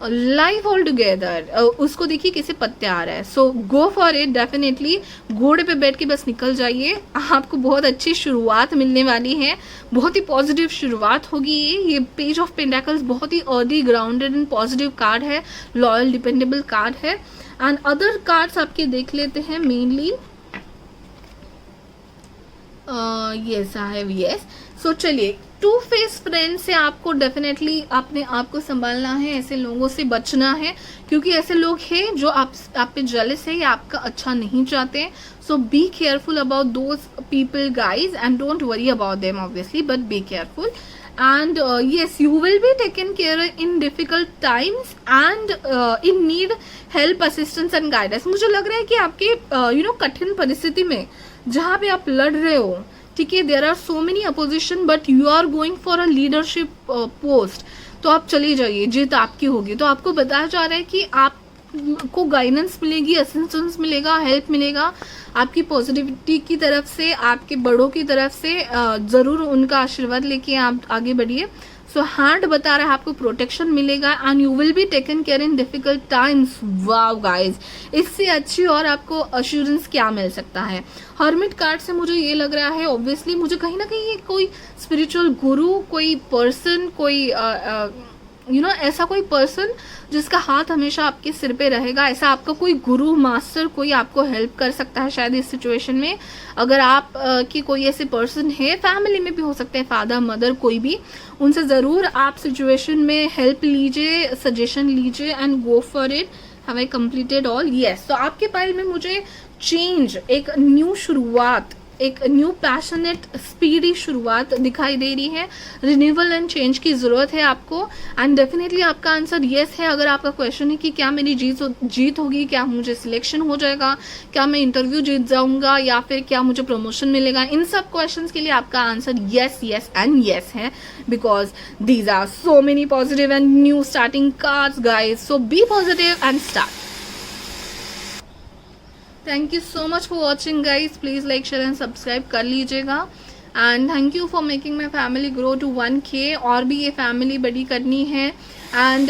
life all together. उसको देखिए कैसे पत्ते आ रहा है. So go for it. Definitely घोड़े पे बैठ के बस निकल जाइए. आपको बहुत अच्छी शुरुआत मिलने वाली है, बहुत ही पॉजिटिव शुरुआत होगी. ये पेज ऑफ पेंटाकल्स बहुत ही earthy, grounded and positive card है, लॉयल डिपेंडेबल कार्ड है. एंड अदर कार्ड्स आपके देख लेते हैं. Mainly yes I have yes. So चलिए, टू फेस फ्रेंड से आपको डेफिनेटली अपने आप को संभालना है, ऐसे लोगों से बचना है, क्योंकि ऐसे लोग हैं जो आप पे जेलस है या आपका अच्छा नहीं चाहते. So be careful about those people guys and don't worry about them obviously, but be careful. And yes, you will be taken care in difficult times and in need help, assistance and guidance. मुझे लग रहा है कि आपके कठिन परिस्थिति में जहाँ पे आप लड़ रहे हो, ठीक है, there are so many opposition but you are going for a leadership post, तो आप चली जाइए, जीत आपकी होगी. तो आपको बताया जा रहा है कि आपको गाइडेंस मिलेगी, असिस्टेंस मिलेगा, हेल्प मिलेगा आपकी पॉजिटिविटी की तरफ से, आपके बड़ों की तरफ से. ज़रूर उनका आशीर्वाद लेके आप आगे बढ़िए. सो हार्ट बता रहा है आपको प्रोटेक्शन मिलेगा and you will be taken care in difficult times. Wow guys, इससे अच्छी और आपको अश्योरेंस क्या मिल सकता है. हर्मिट कार्ड से मुझे ये लग रहा है, ऑब्वियसली मुझे कहीं ना कहीं ये कोई स्पिरिचुअल गुरु, कोई पर्सन, कोई ऐसा कोई पर्सन जिसका हाथ हमेशा आपके सिर पे रहेगा, ऐसा आपका कोई गुरु, मास्टर, कोई आपको हेल्प कर सकता है शायद इस सिचुएशन में. अगर आप की कोई ऐसे पर्सन है, फैमिली में भी हो सकते हैं, फादर, मदर, कोई भी, उनसे ज़रूर आप सिचुएशन में हेल्प लीजिए, सजेशन लीजिए and go for it. Have I completed all? Yes. तो आपके पाइल में मुझे चेंज, एक न्यू शुरुआत, एक न्यू पैशनेट स्पीडी शुरुआत दिखाई दे रही है. रिन्यूअल एंड चेंज की ज़रूरत है आपको. एंड डेफिनेटली आपका आंसर येस है. अगर आपका क्वेश्चन है कि क्या मेरी जीत होगी, क्या मुझे सिलेक्शन हो जाएगा, क्या मैं इंटरव्यू जीत जाऊंगा, या फिर क्या मुझे प्रमोशन मिलेगा, इन सब क्वेश्चंस के लिए आपका answer yes, yes and yes है, because these are so many positive and new starting cards guys. So be positive and start. Thank you so much for watching guys. Please like, share and subscribe कर लीजिएगा. And thank you for making my family grow to 1K. और भी ये family बड़ी करनी है. And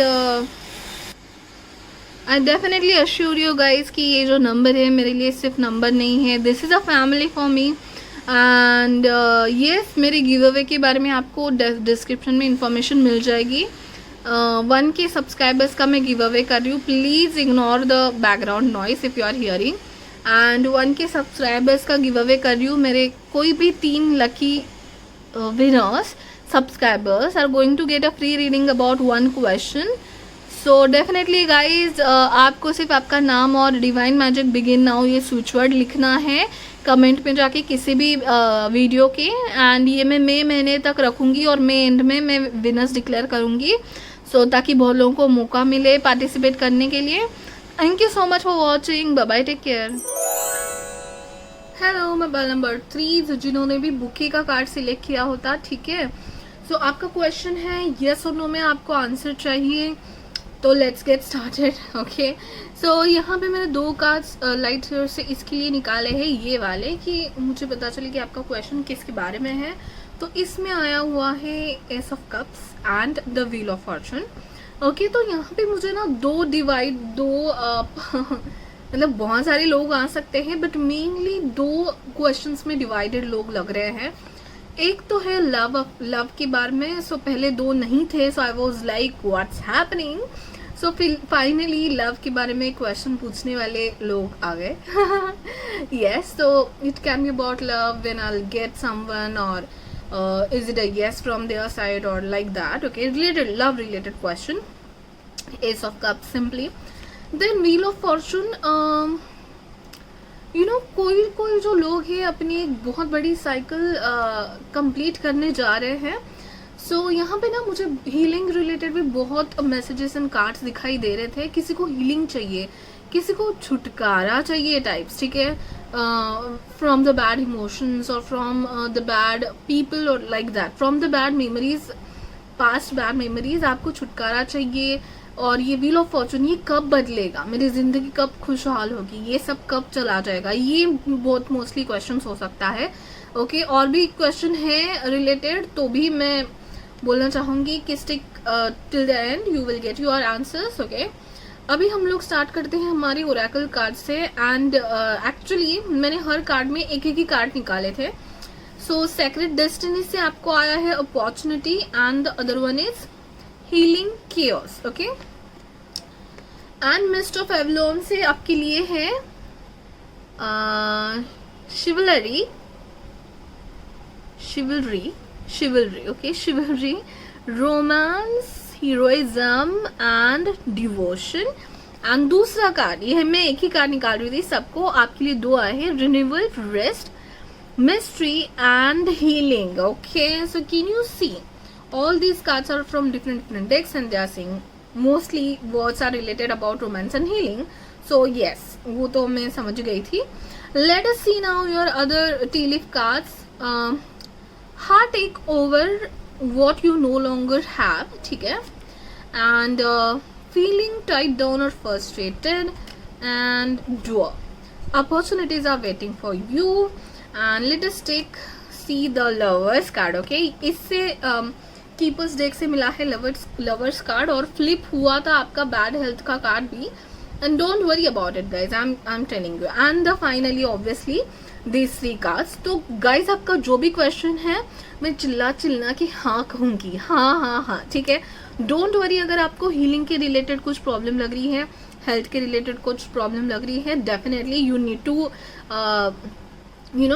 I definitely assure you guys कि ये जो नंबर है मेरे लिए सिर्फ नंबर नहीं है, this is a family for me. And yes, मेरे गिव अवे के बारे में आपको डिस्क्रिप्शन में इंफॉर्मेशन मिल जाएगी. 1K सब्सक्राइबर्स का मैं गिव अवे कर रही हूँ. Please ignore the background noise if you are hearing. And 1K subscribers का गिव अवे कर रही हूँ. मेरे कोई भी 3 lucky winners subscribers are going to get a free reading about 1 question. So definitely guys, आपको सिर्फ आपका नाम और डिवाइन मैजिक बिगिन नाउ ये स्विच वर्ड लिखना है कमेंट में जाके किसी भी वीडियो के. एंड ये मैं मई महीने तक रखूँगी और मई एंड में मैं विनर्स डिक्लेयर करूँगी. सो ताकि बहुत लोगों को मौका मिले पार्टिसिपेट करने के लिए. Thank you so much for watching. Bye bye, take care. Hello, मैं बल नंबर 3 जिन्होंने भी बुके का कार्ड सिलेक्ट किया होता, ठीक है. सो आपका क्वेश्चन है यस और नो में आपको आंसर चाहिए, तो लेट्स गेट स्टार्टेड. ओके, सो यहाँ पे मैंने 2 कार्ड्स लाइट से इसके लिए निकाले हैं, ये वाले, कि मुझे पता चले कि आपका क्वेश्चन किसके बारे में है. तो इसमें आया हुआ है S of cups and the wheel of Fortune. Okay, तो यहाँ पे मुझे ना दो मतलब बहुत सारे लोग आ सकते हैं, बट मेनली 2 क्वेश्चंस में डिवाइडेड लोग लग रहे हैं. एक तो है लव के बारे में. सो पहले 2 नहीं थे, so I was like what's happening. So finally love के बारे में क्वेश्चन पूछने वाले लोग आ गए. यस, तो it can be about love when I will get someone, और is it a yes from their side or like that. Okay, related, love related question. Ace of Cups simply. Then Wheel of Fortune. कोई जो लोग हैं अपनी एक बहुत बड़ी cycle complete करने जा रहे हैं. सो यहाँ पे ना मुझे हीलिंग रिलेटेड भी बहुत मैसेजेस एंड कार्ड्स दिखाई दे रहे थे. किसी को हीलिंग चाहिए, किसी को छुटकारा चाहिए टाइप्स, ठीक है, फ्रॉम द बैड इमोशंस और फ्रॉम द बैड पीपल और like that, from the bad memories, past bad memories, आपको छुटकारा चाहिए। और ये व्हील ऑफ फॉर्चून, ये कब बदलेगा, मेरी जिंदगी कब खुशहाल होगी, ये सब कब चला जाएगा, ये बहुत मोस्टली क्वेश्चंस हो सकता है। ओके, और भी क्वेश्चन है रिलेटेड, तो भी मैं बोलना चाहूंगी कि stick till the end, you will get your answers. Okay, अभी हम लोग स्टार्ट करते हैं हमारे ओरेकल कार्ड से। एंड एक्चुअली मैंने हर कार्ड में एक एक ही कार्ड निकाले थे। सो सेक्रेट डेस्टिनी से आपको आया है opportunity and the other one is healing chaos. Okay, and mist of Avalon से आपके लिए है chivalry, okay, शिवलरी, romance, heroism and devotion. And दूसरा कार्ड, ये मैं एक ही कार्ड निकाल रही थी, सबको आपके लिए दो आए हैं, renewal, rest, mystery and healing. Okay, so can you see all these cards are from different decks and they are saying mostly words are related about romance and healing. So yes, वो तो मैं समझ गई थी। Let us see now your other tea leaf cards. Heartache over what you no longer have, ठीक है, and feeling tied down or frustrated, and door. Opportunities are waiting for you. And let us see the lovers card. Okay, इससे keepers deck से मिला है lovers card और flip हुआ था आपका बैड हेल्थ का कार्ड भी। And don't worry about it guys, I am telling you. And the finally obviously this 3 cards. तो गाइज आपका जो भी क्वेश्चन है मैं चिल्ला के हाँ कहूंगी, हाँ, ठीक है। डोंट वरी, अगर आपको हीलिंग के रिलेटेड कुछ प्रॉब्लम लग रही है, हेल्थ के रिलेटेड कुछ प्रॉब्लम लग रही है, definitely you need to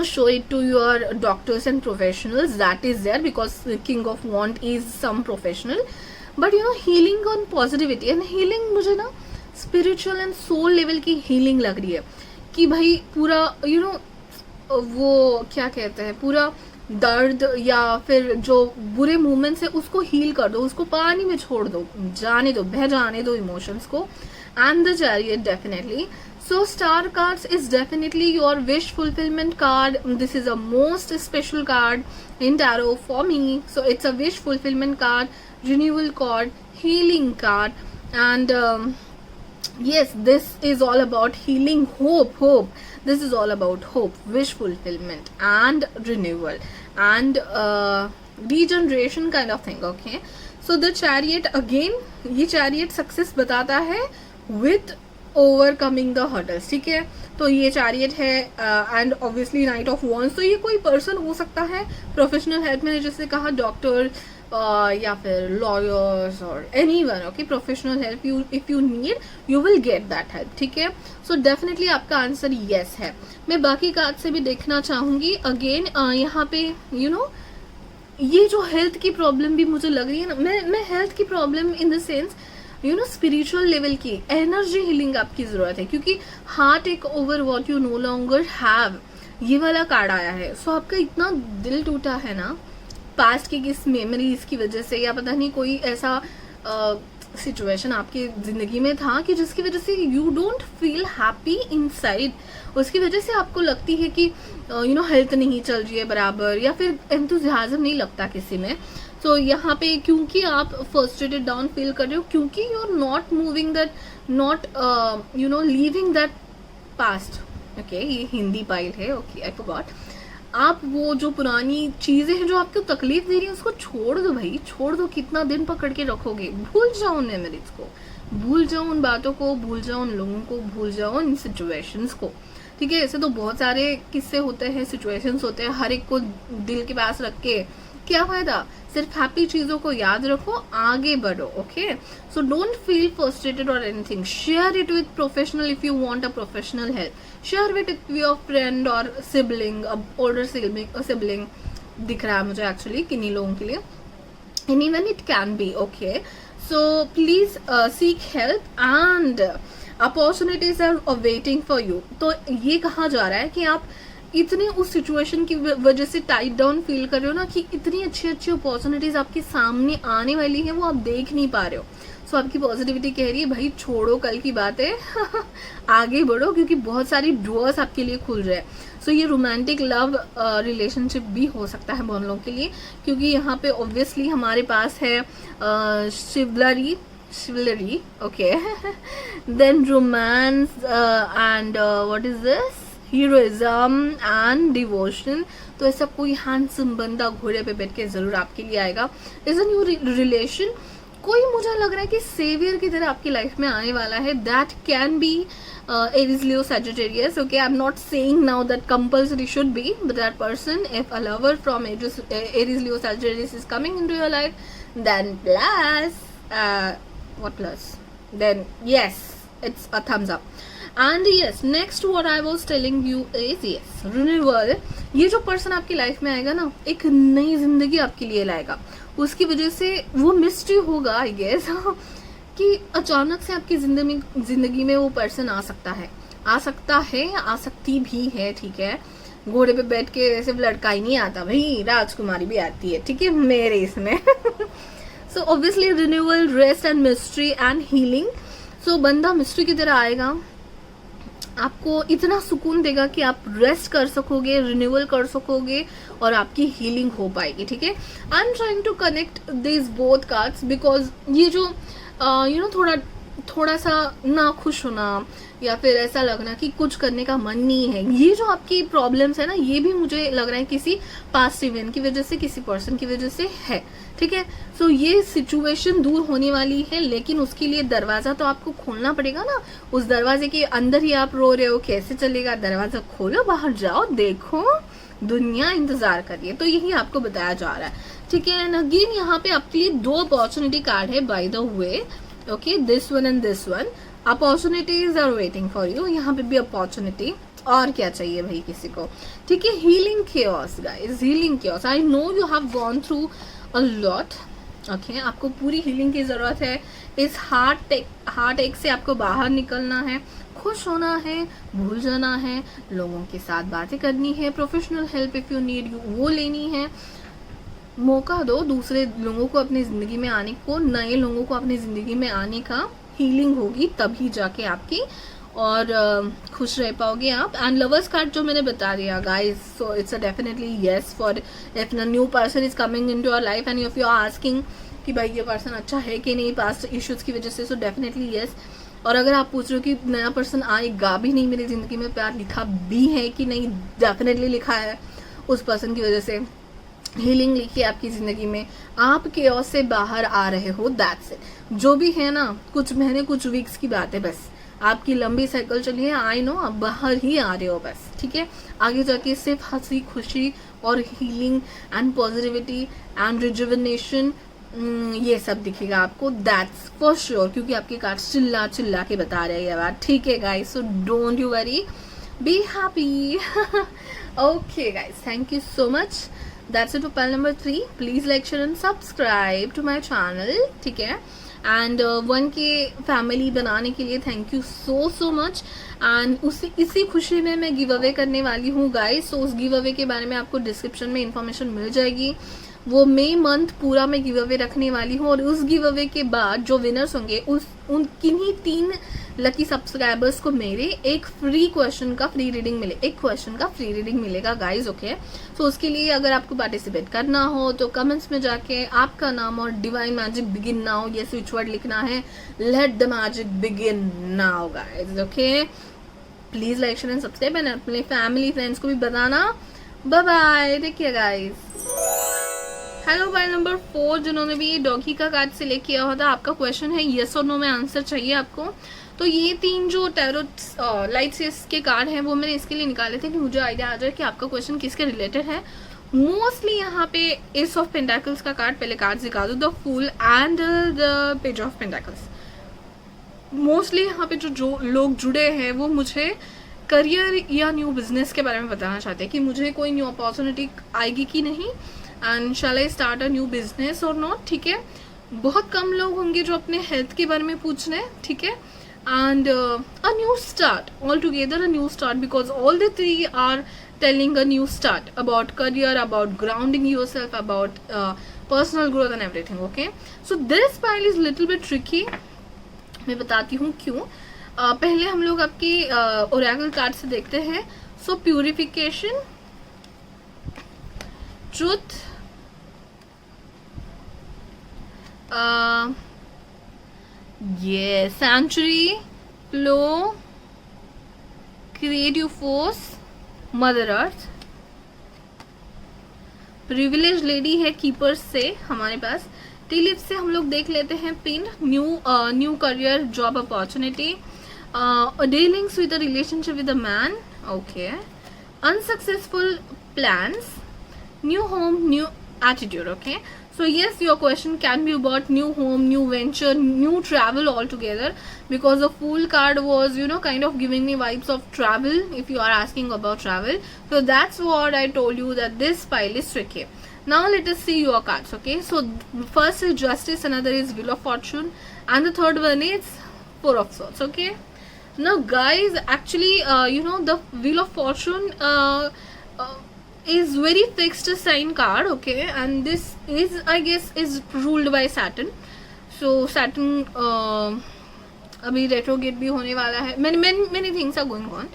show it to your doctors and professionals that is there, because king of wand is some professional. But healing on positivity and healing, मुझे ना spiritual and soul level की healing लग रही है कि भाई पूरा वो क्या कहते हैं, पूरा दर्द या फिर जो बुरे मोमेंट्स है उसको हील कर दो, उसको पानी में छोड़ दो, जाने दो, बह जाने दो इमोशंस को। And the chariot definitely. So star cards is definitely your wish fulfillment card. This is a most special card in tarot for me. So it's a wish fulfillment card, renewal card, healing card, and yes, this is all about healing, hope. This is all about hope, wish fulfillment, and renewal, and regeneration kind of thing. Okay, so the chariot again, ये chariot success बताता है with overcoming the hurdles, ठीक है। तो ये chariot है and obviously night of wands. तो ये कोई पर्सन हो सकता है, प्रोफेशनल हेल्प, मैंने जैसे कहा डॉक्टर या फिर लॉयर्स और anyone. Okay, professional help if you need, you will get that help, ठीक है। सो डेफिनेटली आपका आंसर येस है। मैं बाकी कार्ड से भी देखना चाहूंगी अगेन। यहाँ पे ये जो हेल्थ की प्रॉब्लम भी मुझे लग रही है ना, मैं हेल्थ की problem in the sense spiritual level की एनर्जी हीलिंग आपकी जरूरत है, क्योंकि heart take over what you no longer have, ये वाला कार्ड आया है। सो आपका इतना दिल टूटा है ना पास्ट की किस मेमोरीज की वजह से, या पता नहीं कोई ऐसा सिचुएशन आपकी जिंदगी में था कि जिसकी वजह से you don't feel happy inside, उसकी वजह से आपको लगती है कि हेल्थ नहीं चल रही है बराबर, या फिर एंथुजियाज्म नहीं लगता किसी में। तो यहाँ पे क्योंकि आप फ्रस्ट्रेटेड डाउन फील कर रहे हो, क्योंकि you are not moving that, not leaving that past. Okay, ये हिंदी पाइल है, ओके आई फॉरगॉट। आप वो जो पुरानी चीजें हैं जो आपको तकलीफ दे रही है उसको छोड़ दो भाई, छोड़ दो। कितना दिन पकड़ के रखोगे? भूल जाओ उन मेमोरीज को, भूल जाओ उन बातों को, भूल जाओ उन लोगों को, भूल जाओ इन सिचुएशंस को, ठीक है। ऐसे तो बहुत सारे किस्से होते हैं, सिचुएशंस होते हैं, हर एक को दिल के पास रख के क्या फायदा। सिर्फ हैप्पी चीजों को याद रखो, आगे बढ़ो। Okay, so don't feel frustrated और anything, share it with professional if you want a professional help, share with your friend और सिबलिंग, ओल्डर सिबलिंग दिख रहा है मुझे एक्चुअली किन्हीं लोगों के लिए, anyone it can be. Okay, so please seek help and opportunities are waiting for you. तो ये कहा जा रहा है कि आप इतने उस सिचुएशन की वजह से टाइट डाउन फील कर रहे हो ना कि इतनी अच्छी अच्छी अपॉर्चुनिटीज आपके सामने आने वाली है, वो आप देख नहीं पा रहे हो। सो आपकी पॉजिटिविटी कह रही है भाई छोड़ो कल की बात है आगे बढ़ो, क्योंकि बहुत सारी डोर्स आपके लिए खुल रहे हैं। सो ये रोमांटिक लव रिलेशनशिप भी हो सकता है बहुत लोगों के लिए, क्योंकि यहाँ पे ऑब्वियसली हमारे पास है chivalry, okay, then romance and what is this, heroism and devotion. तो ऐसा कोई हैंडसम बंदा घोड़े पे बैठ के जरूर आपके लिए आएगा। इज अ न्यू रिलेशन, कोई मुझे लग रहा है कि सेवियर की तरह आपकी लाइफ में आने वाला है। That can be Aries, Leo, Sagittarius. Okay, I'm not saying now that compulsory should be, but that person, if a lover from Aries, Leo, Sagittarius is coming into your life, then plus, what plus? Then yes, it's a thumbs up. And yes, next what I was telling you is yes, renewal. ये जो person आपकी life में आएगा ना, एक नई जिंदगी आपके लिए लाएगा। उसकी वजह से वो मिस्ट्री होगा आई गेस कि अचानक से आपकी जिंदगी में वो पर्सन आ सकता है आ सकती भी है, ठीक है। घोड़े पे बैठ के सिर्फ लड़का ही नहीं आता भाई, राजकुमारी भी आती है, ठीक है, मेरे इसमें so obviously renewal, rest and mystery and healing. So बंदा मिस्ट्री की तरह आएगा, आपको इतना सुकून देगा कि आप रेस्ट कर सकोगे, रिन्यूअल कर सकोगे और आपकी हीलिंग हो पाएगी, ठीक है। I am trying to connect this both cards because ये जो थोड़ा सा ना खुश होना या फिर ऐसा लगना कि कुछ करने का मन नहीं है, ये जो आपकी प्रॉब्लम्स है ना, ये भी मुझे लग रहा है किसी पास्ट इवेंट की वजह से, किसी पर्सन की वजह से है, ठीक है। सो ये सिचुएशन दूर होने वाली है, लेकिन उसके लिए दरवाजा तो आपको खोलना पड़ेगा ना। उस दरवाजे के अंदर ही आप रो रहे हो, कैसे चलेगा? दरवाजा खोलो, बाहर जाओ, देखो दुनिया इंतजार कर रही है। तो यही आपको बताया जा रहा है, ठीक है। एंड अगेन यहाँ पे आपके लिए 2 अपॉर्चुनिटी कार्ड है by the way, okay, this one and this one. Opportunities are waiting for you, यहाँ पे भी अपॉर्चुनिटी, और क्या चाहिए भाई किसी को, ठीक है। Healing chaos guys, healing chaos. I know you have gone through a lot, okay, आपको पूरी हीलिंग की जरूरत है। इस हार्ट एक से आपको बाहर निकलना है, खुश होना है, भूल जाना है, लोगों के साथ बातें करनी है, professional help if you need वो लेनी है। मौका दो दूसरे लोगों को अपनी जिंदगी में आने को, नए लोगों को अपनी जिंदगी में आने का। हीलिंग होगी तभी जाके आपकी, और खुश रह पाओगे आप। एंड लवर्स कार्ड जो मैंने बता दिया guys, so it's a definitely yes for if a new person is coming into your life and if you are asking कि भाई ये पर्सन अच्छा है कि नहीं पास्ट इश्यूज की वजह से, सो डेफिनेटली यस। और अगर आप पूछ रहे हो कि नया पर्सन आएगा भी नहीं मेरी जिंदगी में, प्यार लिखा भी है कि नहीं, डेफिनेटली लिखा है। उस पर्सन की वजह से हीलिंग लिखी है आपकी जिंदगी में, आप केओस से बाहर आ रहे हो, दैट्स इट। जो भी है ना, कुछ महीने कुछ वीक्स की बात है बस, आपकी लंबी साइकिल चली है, आई नो, आप बाहर ही आ रहे हो बस, ठीक है। आगे जाके सिर्फ हंसी खुशी और healing and positivity and rejuvenation, ये सब दिखेगा आपको, दैट्स फॉर श्योर, क्योंकि आपके कार्ड चिल्ला चिल्ला के बता रहे हैं ये बात, ठीक है guys. So don't you worry, be happy. Okay guys, thank you so much. That's it for pile number 3. Please like, share and subscribe to my channel, ठीक है। एंड 1K फैमिली बनाने के लिए thank you so much. And इसी खुशी में मैं give away करने वाली हूँ गाइस। सो उस गिव अवे के बारे में आपको डिस्क्रिप्शन में इंफॉर्मेशन मिल जाएगी। वो मई मंथ पूरा मैं गिव अवे रखने वाली हूँ, और उस गिव अवे के बाद जो विनर्स होंगे उन किन्हीं 3 लकी सब्सक्राइबर्स को मेरे एक क्वेश्चन का फ्री रीडिंग मिलेगा गाइज, ओके। सो उसके लिए अगर आपको पार्टिसिपेट करना हो तो कमेंट्स में जाके आपका नाम और डिवाइन मैजिक बिगिन नाउ ये स्विच वर्ड लिखना है, let the magic begin now guys, okay. Please like share and subscribe and अपने फैमिली फ्रेंड्स को भी बताना। Bye bye, take care guys. Hello बाय नंबर 4 जिन्होंने भी डॉगी का कार्ड सिलेक्ट किया होता, आपका क्वेश्चन है यस और नो में आंसर चाहिए आपको। तो ये 3 जो टैरो लाइट सेस के कार्ड हैं वो मैंने इसके लिए निकाले थे कि मुझे आइडिया आ जाए कि आपका क्वेश्चन किसके रिलेटेड है। मोस्टली यहाँ पे एस ऑफ पेंटाकल्स का कार्ड, पहले कार्ड दिखा दो, the fool and the page of pentacles. Mostly यहाँ पे जो लोग जुड़े हैं वो मुझे करियर या न्यू बिजनेस के बारे में बताना चाहते हैं कि मुझे कोई न्यू अपॉर्चुनिटी आएगी कि नहीं, and shall I start a new business और नॉट, ठीक है। बहुत कम लोग होंगे जो अपने हेल्थ के बारे में पूछ रहे हैं, ठीक है। And a new start, all together a new start, because all the 3 are telling a new start, about career, about grounding yourself, about personal growth and everything. Okay, so this pile is little bit tricky. मैं बताती हूँ क्यों. पहले हम लोग आपकी Oracle card से देखते हैं. सो प्यूरिफिकेशन, ट्रूथ, ये sanctuary, flow, creative force, mother earth. Privilege lady है कीपर्स से हमारे पास. टीलिप से हम लोग देख लेते हैं pin, new career, job opportunity, dealings with a relationship with a man. Okay, unsuccessful plans, new home, new attitude. Okay, so yes, your question can be about new home, new venture, new travel altogether, because the Fool card was, you know, kind of giving me vibes of travel, if you are asking about travel. So that's what I told you, that this pile is tricky. Now let us see your cards. Okay, so first is Justice, another is Wheel of Fortune, and the third one is Four of Swords. Okay, now guys, actually you know, the Wheel of Fortune is very fixed sign card. Okay, and this is, I guess, is ruled by Saturn. So Saturn अभी retrograde भी होने वाला है. many things are going on.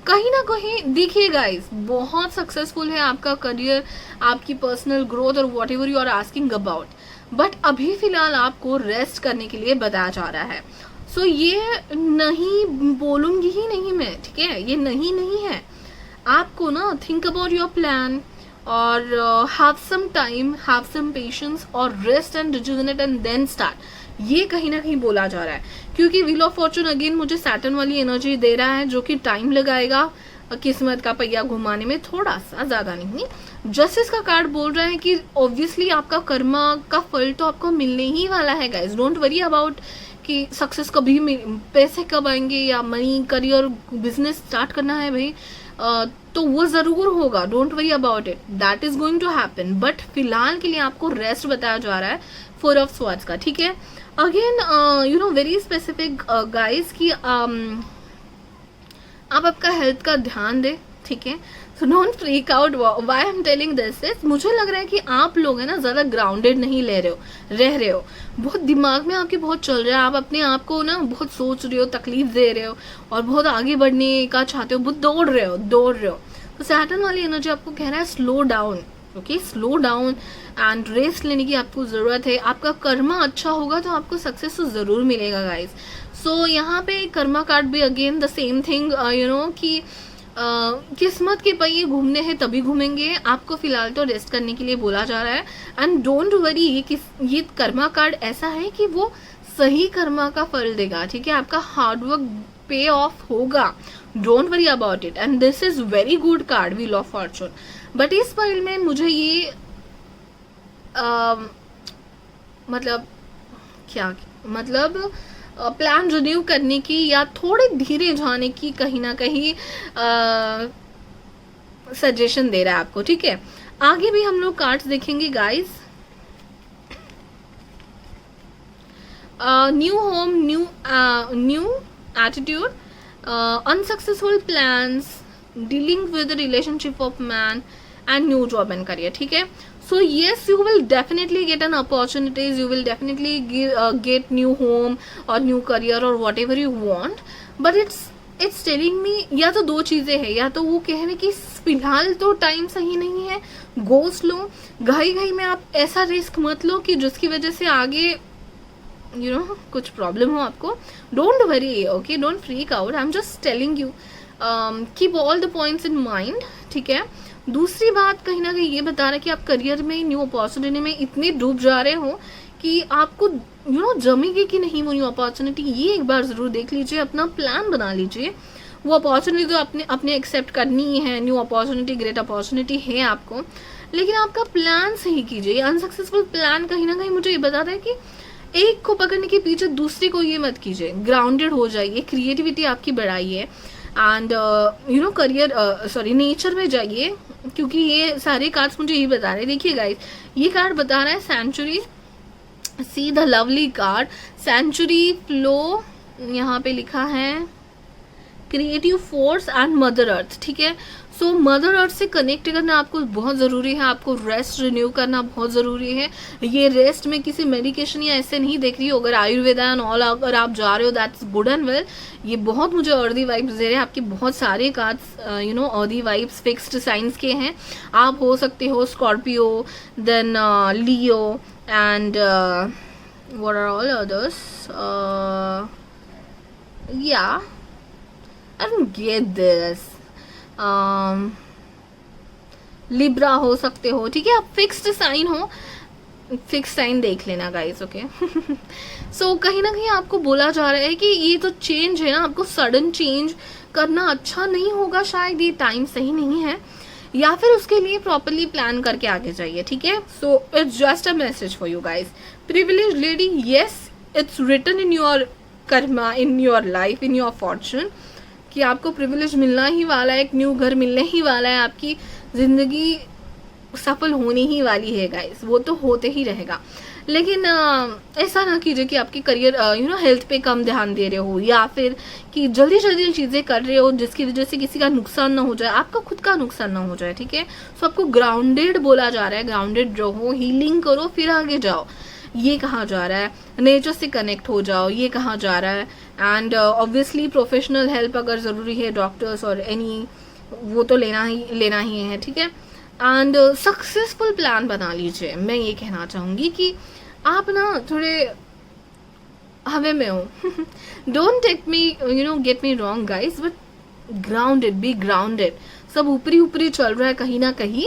कहीं ना कहीं देखिए guys, बहुत सक्सेसफुल है आपका करियर, आपकी पर्सनल ग्रोथ और whatever you are asking about, but अभी फिलहाल आपको रेस्ट करने के लिए बताया जा रहा है. सो ये नहीं बोलूंगी ही नहीं मैं, ठीक है, ये नहीं है. आपको ना थिंक अबाउट योर प्लान और have some time, have some patience और rest and rejuvenate and then start. ये कहीं ना कहीं बोला जा रहा है, क्योंकि व्हील ऑफ फॉर्चून अगेन मुझे सैटर्न वाली एनर्जी दे रहा है, जो कि टाइम लगाएगा किस्मत का पहिया घुमाने में, थोड़ा सा, ज्यादा नहीं. जस्टिस का कार्ड बोल रहा है कि ऑब्वियसली आपका कर्मा का फल तो आपको मिलने ही वाला है गाइस. डोंट वरी अबाउट कि सक्सेस कभी, पैसे कब आएंगे, या मनी, करियर, बिजनेस स्टार्ट करना है भाई, तो वो जरूर होगा. Don't worry about it, that is going to happen. But फिलहाल के लिए आपको रेस्ट बताया जा रहा है फोर ऑफ स्वॉर्ड्स का. ठीक है, again you know, very specific guys कि आप आपका हेल्थ का ध्यान दें. ठीक है, so don't freak out. Why I am telling this is, मुझे लग रहा है कि आप लोग है ना ज़्यादा ग्राउंडेड नहीं रह रहे हो. बहुत दिमाग में आपके बहुत चल रहा है, आप अपने आप को ना बहुत सोच रहे हो, तकलीफ दे रहे हो, और बहुत आगे बढ़ने का चाहते हो, बहुत दौड़ रहे हो. तो सैटर्न वाली एनर्जी आपको कह रहा है slow down. Okay, slow down and rest लेने की आपको ज़रूरत है. आपका कर्मा अच्छा होगा तो आपको सक्सेस तो ज़रूर मिलेगा गाइज. सो यहाँ पे कर्मा कार्ड भी again the same thing, you know, कि किस्मत के पहिए घूमने हैं तभी घूमेंगे. आपको फिलहाल तो रेस्ट करने के लिए बोला जा रहा है. एंड डोंट वरी, ये कर्मा कार्ड ऐसा है कि वो सही कर्मा का फल देगा. ठीक है, आपका हार्डवर्क पे ऑफ होगा. Don't worry about it. And this is very good card, wheel of Fortune. But इस पाइल में मुझे ये मतलब क्या, मतलब प्लान रिन्यू करने की या थोड़े धीरे जाने की कहीं ना कहीं सजेशन दे रहा है आपको. ठीक है, आगे भी हम लोग कार्ड्स देखेंगे guys. New home, new attitude, unsuccessful plans, dealing with the relationship of man, and new job and career. ठीक है, so yes, you will definitely get an opportunities, you will definitely get new home or new career or whatever you want, but it's telling me, या तो दो चीजें हैं, या तो वो कह रहे कि फिलहाल तो टाइम सही नहीं है, गो स्लो, घाई में आप ऐसा रिस्क मत लो कि जिसकी वजह से आगे यू नो कुछ प्रॉब्लम हो आपको. Don't worry, okay, don't freak out, I am just telling you, keep all the points in mind. ठीक है, दूसरी बात कहीं ना कहीं ये बता रहा है कि आप करियर में, न्यू अपॉर्चुनिटी में इतने डूब जा रहे हो कि आपको यू नो जमेगी कि नहीं वो न्यू अपॉर्चुनिटी. ये एक बार ज़रूर देख लीजिए, अपना प्लान बना लीजिए. वो अपॉर्चुनिटी तो अपने एक्सेप्ट करनी ही है. न्यू अपॉर्चुनिटी ग्रेट अपॉर्चुनिटी है आपको, लेकिन आपका प्लान सही कीजिए. अनसक्सेसफुल प्लान कहीं ना कहीं मुझे ये बता रहा है कि एक को पकड़ने के पीछे दूसरी को ये मत कीजिए. ग्राउंडेड हो जाइए, क्रिएटिविटी आपकी बढ़ाइए, and you know career sorry nature में जाइए, क्योंकि ये सारे कार्ड्स मुझे ये बता रहे हैं. देखिए गाइस, ये कार्ड बता रहा है sanctuary. See the lovely card, sanctuary, flow, यहाँ पे लिखा है creative force and mother earth. ठीक है, सो मदर अर्थ से कनेक्ट करना आपको बहुत ज़रूरी है, आपको रेस्ट रिन्यू करना बहुत ज़रूरी है। ये रेस्ट में किसी मेडिकेशन या ऐसे नहीं देख रही हो, अगर आयुर्वेदा एंड ऑल अगर आप जा रहे हो दैट्स गुड एंड वेल। ये बहुत मुझे अर्दी वाइब्स दे रहे हैं, आपके बहुत सारे cards earthy vibes fixed signs के हैं। आप हो सकते हो Scorpio, then Leo and what are all others? Yeah, I don't get this. Libra हो सकते हो, ठीक है, आप फिक्स्ड साइन हो, फिक्स साइन देख लेना गाइस, ओके। सो कहीं ना कहीं आपको बोला जा रहा है कि ये तो चेंज है ना, आपको सडन चेंज करना अच्छा नहीं होगा, शायद ये टाइम सही नहीं है, या फिर उसके लिए प्रॉपरली प्लान करके आगे जाइए, ठीक है। So it's just a message for you guys. Privilege lady, yes it's written in your karma, in your life, in your fortune, कि आपको प्रिविलेज मिलना ही वाला है, एक न्यू घर मिलने ही वाला है, आपकी ज़िंदगी सफल होने ही वाली है गाइस, वो तो होते ही रहेगा। लेकिन ऐसा ना कीजिए कि आपकी करियर हेल्थ पे कम ध्यान दे रहे हो, या फिर कि जल्दी जल्दी चीज़ें कर रहे हो जिसकी वजह से किसी का नुकसान ना हो जाए, आपका खुद का नुकसान ना हो जाए, ठीक है। सो आपको ग्राउंडेड बोला जा रहा है, ग्राउंडेड रहो, हीलिंग करो, फिर आगे जाओ, ये कहा जा रहा है। नेचर से कनेक्ट हो जाओ, ये कहा जा रहा है। एंड ऑब्वियसली प्रोफेशनल हेल्प अगर ज़रूरी है, डॉक्टर्स और एनी, वो तो लेना ही है, ठीक है। एंड सक्सेसफुल प्लान बना लीजिए। मैं ये कहना चाहूँगी कि आप ना थोड़े हवे में हो। Don't take me get me wrong guys, but grounded, be grounded. सब ऊपरी ऊपरी चल रहा है, कहीं ना कहीं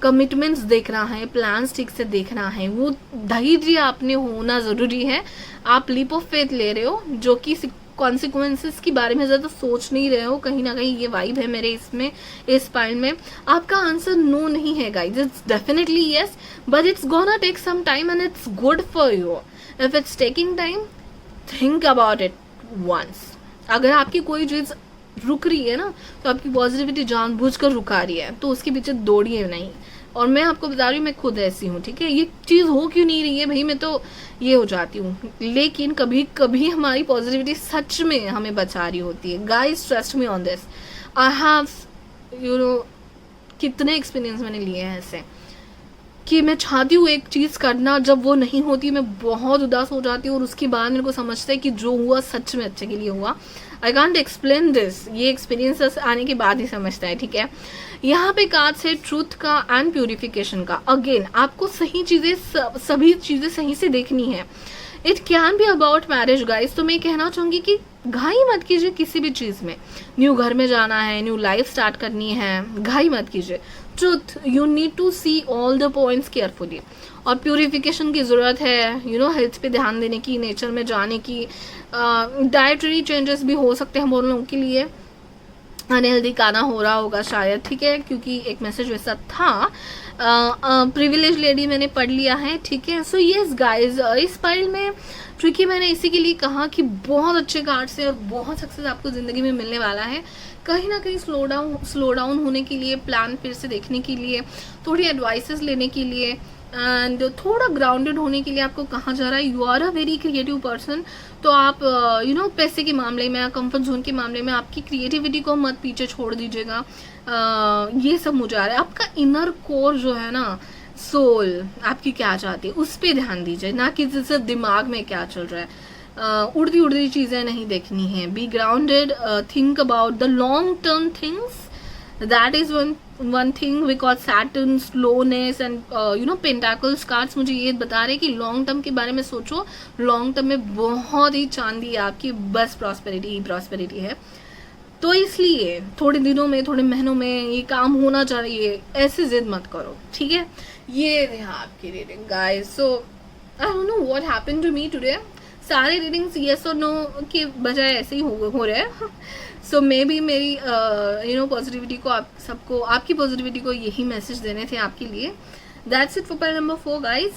कमिटमेंट्स देखना है, प्लान्स ठीक से देखना है, वो धैर्य आपने होना ज़रूरी है। आप लीप ऑफ फेथ ले रहे हो, जो कि कॉन्सिक्वेंसेस के बारे में ज़्यादा सोच नहीं रहे हो, कहीं ना कहीं ये वाइब है मेरे इसमें, इस पाइल में। आपका आंसर नो नहीं है guys, it's definitely yes, but it's gonna take some time and it's good for you. If it's taking time, think about it once. अगर आपकी कोई चीज़ रुक रही है ना, तो आपकी पॉजिटिविटी जानबूझकर रुका रही है, तो उसके पीछे दौड़िए नहीं। और मैं आपको बता रही हूँ, मैं खुद ऐसी हूँ, ठीक है। ये चीज़ हो क्यों नहीं रही है भाई, मैं तो ये हो जाती हूँ, लेकिन कभी कभी हमारी पॉजिटिविटी सच में हमें बचा रही होती है। Guys trust me on this, I have कितने एक्सपीरियंस मैंने लिए हैं ऐसे, कि मैं चाहती हूँ एक चीज़ करना, जब वो नहीं होती मैं बहुत उदास हो जाती हूँ, और उसके बाद मेरे को समझता है कि जो हुआ सच में अच्छे के लिए हुआ। आई कांट एक्सप्लेन दिस, ये एक्सपीरियंसेस आने के बाद ही समझता है, ठीक है। यहाँ पे कार्ड्स है ट्रूथ का एंड प्यूरिफिकेशन का। अगेन आपको सही चीज़ें, सभी चीज़ें सही से देखनी है। It can be about marriage guys, तो मैं कहना चाहूँगी कि घाई मत कीजिए किसी भी चीज़ में। न्यू घर में जाना है, न्यू लाइफ स्टार्ट करनी है, घाई मत कीजिए। Truth, you need to see all the points carefully. और प्यूरिफिकेशन की ज़रूरत है, हेल्थ पे ध्यान देने की, नेचर में जाने की। डाइटरी चेंजेस भी हो सकते हैं बहुत लोगों के लिए, अनहेल्दी खाना हो रहा होगा शायद, ठीक है, क्योंकि एक मैसेज वैसा था। प्रिविलेज लेडी मैंने पढ़ लिया है, ठीक है। सो यस गाइज, इस फाइल में क्योंकि मैंने इसी के लिए कहा कि बहुत अच्छे कार्ड्स हैं और बहुत सक्सेस आपको ज़िंदगी में मिलने वाला है। कहीं ना कहीं स्लो डाउन होने के लिए, प्लान फिर से देखने के लिए, थोड़ी एडवाइसेस लेने के लिए, एंड थोड़ा ग्राउंडेड होने के लिए आपको कहा जा रहा है you are a very creative person. तो आप पैसे के मामले में, कंफर्ट जोन के मामले में आपकी क्रिएटिविटी को मत पीछे छोड़ दीजिएगा। ये सब मुझे आ रहा है। आपका इनर कोर जो है ना, सोल आपकी क्या चाहती है, उस पर ध्यान दीजिए, ना कि सिर्फ दिमाग में क्या चल रहा है। उड़ती उड़ती चीज़ें नहीं देखनी है। Be grounded, think about the long term things, that is one thing, because Saturn slowness and pentacles cards मुझे ये बता रहे हैं कि लॉन्ग टर्म के बारे में सोचो। लॉन्ग टर्म में बहुत ही चांदी है आपकी, बस प्रॉस्पेरिटी ही प्रॉस्पेरिटी है। तो इसलिए थोड़े दिनों में, थोड़े महीनों में ये काम होना चाहिए, ऐसे जिद मत करो, ठीक है। ये रहा आपकी reading guys. So I don't know what happened to me today. सारे रीडिंग्स येस और नो के बजाय ऐसे ही हो रहे हैं। सो मे बी मेरी पॉजिटिविटी को, आप सबको, आपकी पॉजिटिविटी को यही मैसेज देने थे आपके लिए। That's it for pile number 4 guys.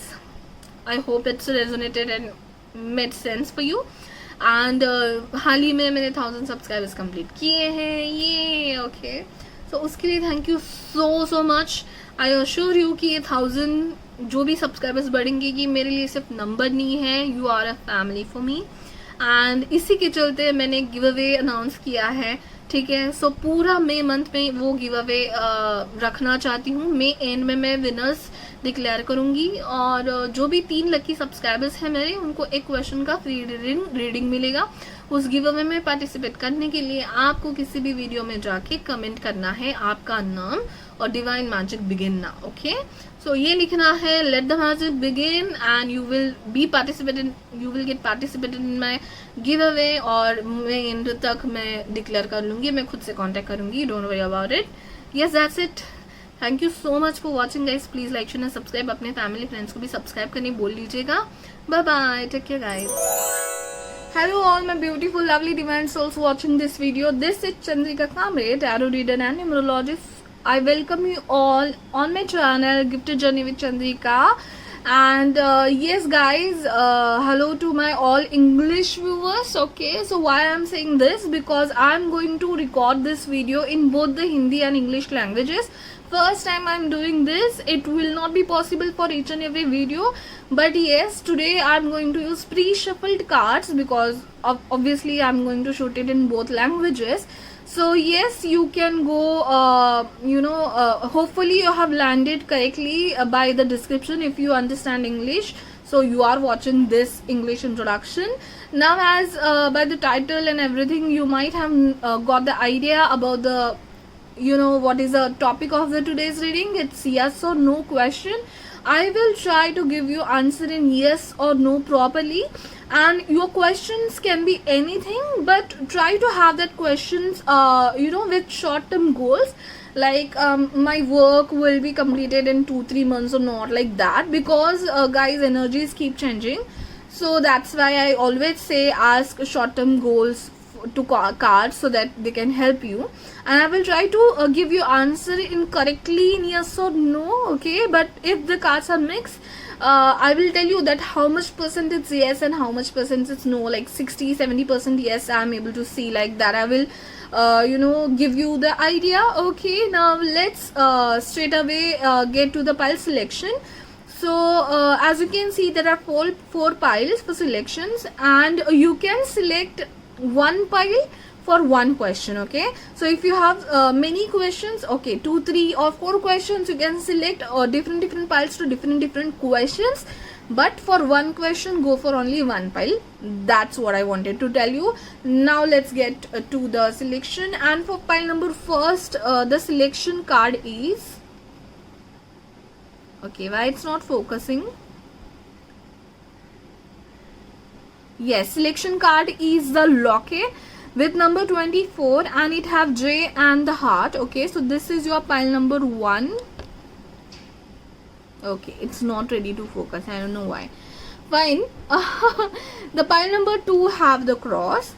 I hope it's resonated and made sense for you. And हाल ही में मैंने 1000 सब्सक्राइबर्स कंप्लीट किए हैं, ये ओके। सो उसके लिए thank you so much. I assure you कि ये 1000 जो भी सब्सक्राइबर्स बढ़ेंगे, कि मेरे लिए सिर्फ नंबर नहीं है, you are a family for me. And इसी के चलते मैंने गिव अवे अनाउंस किया है ठीक है। सो पूरा मई मंथ में वो गिव अवे रखना चाहती हूँ। मई एंड में मैं विनर्स डिक्लेयर करूँगी और जो भी 3 लकी सब्सक्राइबर्स हैं मेरे, उनको एक क्वेश्चन का फ्री रीडिंग मिलेगा। उस गिव अवे में पार्टिसिपेट करने के लिए आपको किसी भी वीडियो में जाके कमेंट करना है आपका नाम और डिवाइन मैजिक बिगिन ना। ओके, सो ये लिखना है let the magic begin and you will get participated in my give away. और मैं एंड तक मैं डिक्लेयर कर लूंगी, मैं खुद से कांटेक्ट करूंगी, don't worry about it. Yes, that's it. Thank you so much for watching guys. Please like share and subscribe. अपने फैमिली फ्रेंड्स को भी सब्सक्राइब करने बोल लीजिएगा। Bye bye, take care guys. Hello all my beautiful lovely divine souls watching this video. This is Chandrika Kamble, tarot reader and numerologist. I welcome you all on my channel Gifted Journey with Chandrika. And yes guys, hello to my all English viewers. Okay, so why I'm saying this, because I'm going to record this video in both the Hindi and English languages. First time I'm doing this, it will not be possible for each and every video, but yes, today I'm going to use pre-shuffled cards because obviously I'm going to shoot it in both languages. So yes, you can go hopefully you have landed correctly by the description if you understand English. So you are watching this English introduction now. As by the title and everything, you might have got the idea about the what is the topic of the today's reading. It's yes or no question. I will try to give you answer in yes or no properly, and your questions can be anything, but try to have that questions with short term goals, like my work will be completed in 2-3 months or not, like that, because guys, energies keep changing. So that's why I always say ask short term goals to cards so that they can help you, and I will try to give you answer in correctly in yes or no. Okay, but if the cards are mixed, I will tell you that how much percent it's yes and how much percent it's no, like 60-70% yes I'm able to see, like that I will give you the idea. Okay, now let's straight away get to the pile selection. So as you can see, there are four piles for selections, and you can select one pile for one question. Okay, so if you have many questions, okay, 2, 3 or 4 questions, you can select different piles to different questions, but for one question go for only one pile. That's what I wanted to tell you. Now let's get to the selection, and for pile number first, the selection card is, okay, why it's not focusing? Yes, selection card is the locket with number 24, and it have J and the heart. Okay, so this is your pile number 1. Okay, it's not ready to focus, I don't know why. Fine. The pile number 2 have the cross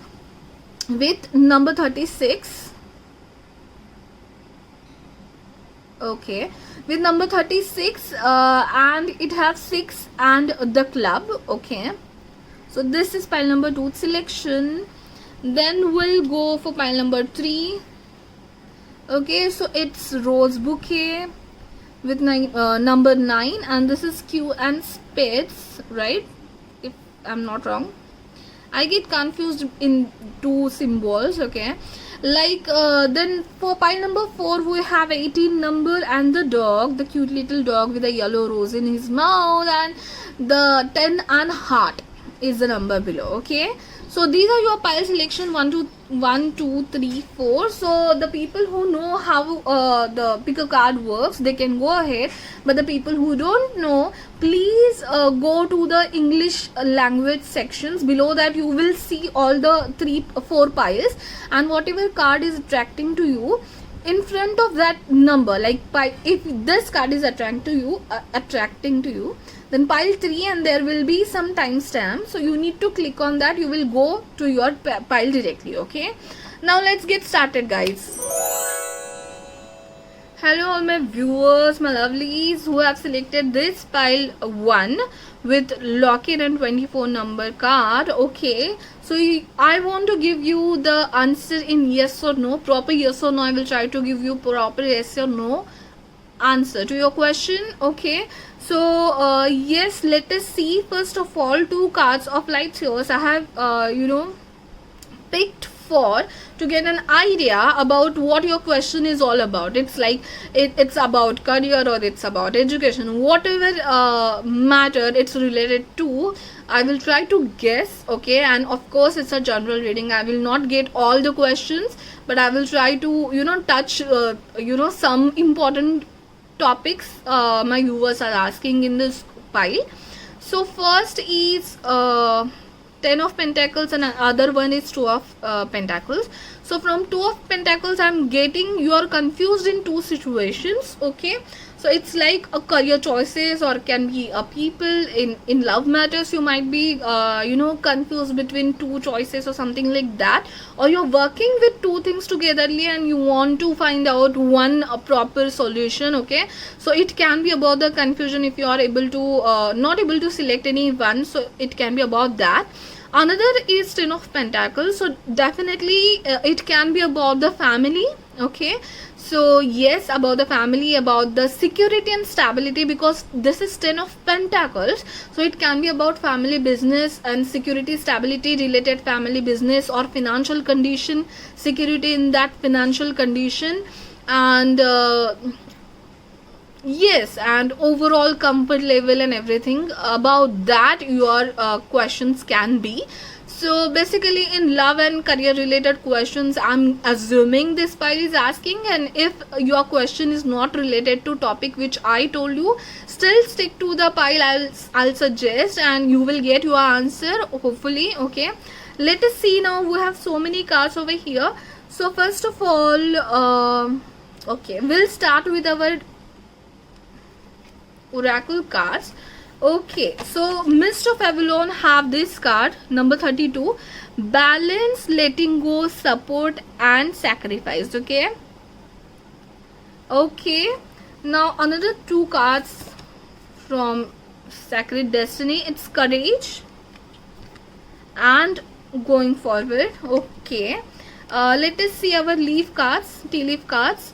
with number 36. Okay, with number 36 and it have 6 and the club. Okay, so this is pile number 2 selection. Then we'll go for pile number 3. Okay, so it's rose bouquet with number 9, and this is Q and spades, right? If I'm not wrong, I get confused in 2 symbols. Okay, like then for pile number 4 we have 18 number and the dog, the cute little dog with a yellow rose in his mouth, and the 10 and heart is the number below. Okay, so these are your pile selection 1, 2, 3, 4. So the people who know how the pick a card works, they can go ahead, but the people who don't know, please go to the English language sections. Below that you will see all the 4 piles, and whatever card is attracting to you, in front of that number, like if this card is attracting to you, then pile 3, and there will be some timestamp, so you need to click on that. You will go to your pile directly. Okay, now let's get started guys. Hello all my viewers, my lovelies who have selected this pile 1 with locket and 24 number card. Okay, so I want to give you the answer in yes or no, proper yes or no. I will try to give you proper yes or no answer to your question. Okay, so yes, let us see. First of all, 2 cards of light here. I have picked for to get an idea about what your question is all about. It's like it's about career or it's about education, whatever matter it's related to. I will try to guess, okay? And of course it's a general reading. I will not get all the questions, but I will try to touch some important topics my viewers are asking in this pile. So first is 10 of Pentacles and other one is 2 of Pentacles. So from 2 of Pentacles I'm getting you are confused in two situations, okay? So it's like a career choices, or can be a people in love matters. You might be confused between two choices or something like that, or you're working with two things togetherly and you want to find out one proper solution, okay? So it can be about the confusion if you are able to not able to select any one, so it can be about that. Another is 10 of Pentacles, so definitely it can be about the family, okay? So yes, about the family, about the security and stability, because this is 10 of Pentacles, so it can be about family, business and security, stability related family, business or financial condition, security in that financial condition, and yes, and overall comfort level and everything about that your questions can be. So basically in love and career related questions I'm assuming this pile is asking, and if your question is not related to topic which I told you, still stick to the pile I'll suggest, and you will get your answer hopefully, okay? Let us see now. We have so many cards over here. So first of all okay, we'll start with our oracle cards. Okay, so Mist of Avalon have this card, number 32, balance, letting go, support and sacrifice, okay? Okay, now another two cards from Sacred Destiny, it's courage and going forward, okay? Let us see our leaf cards, tea leaf cards,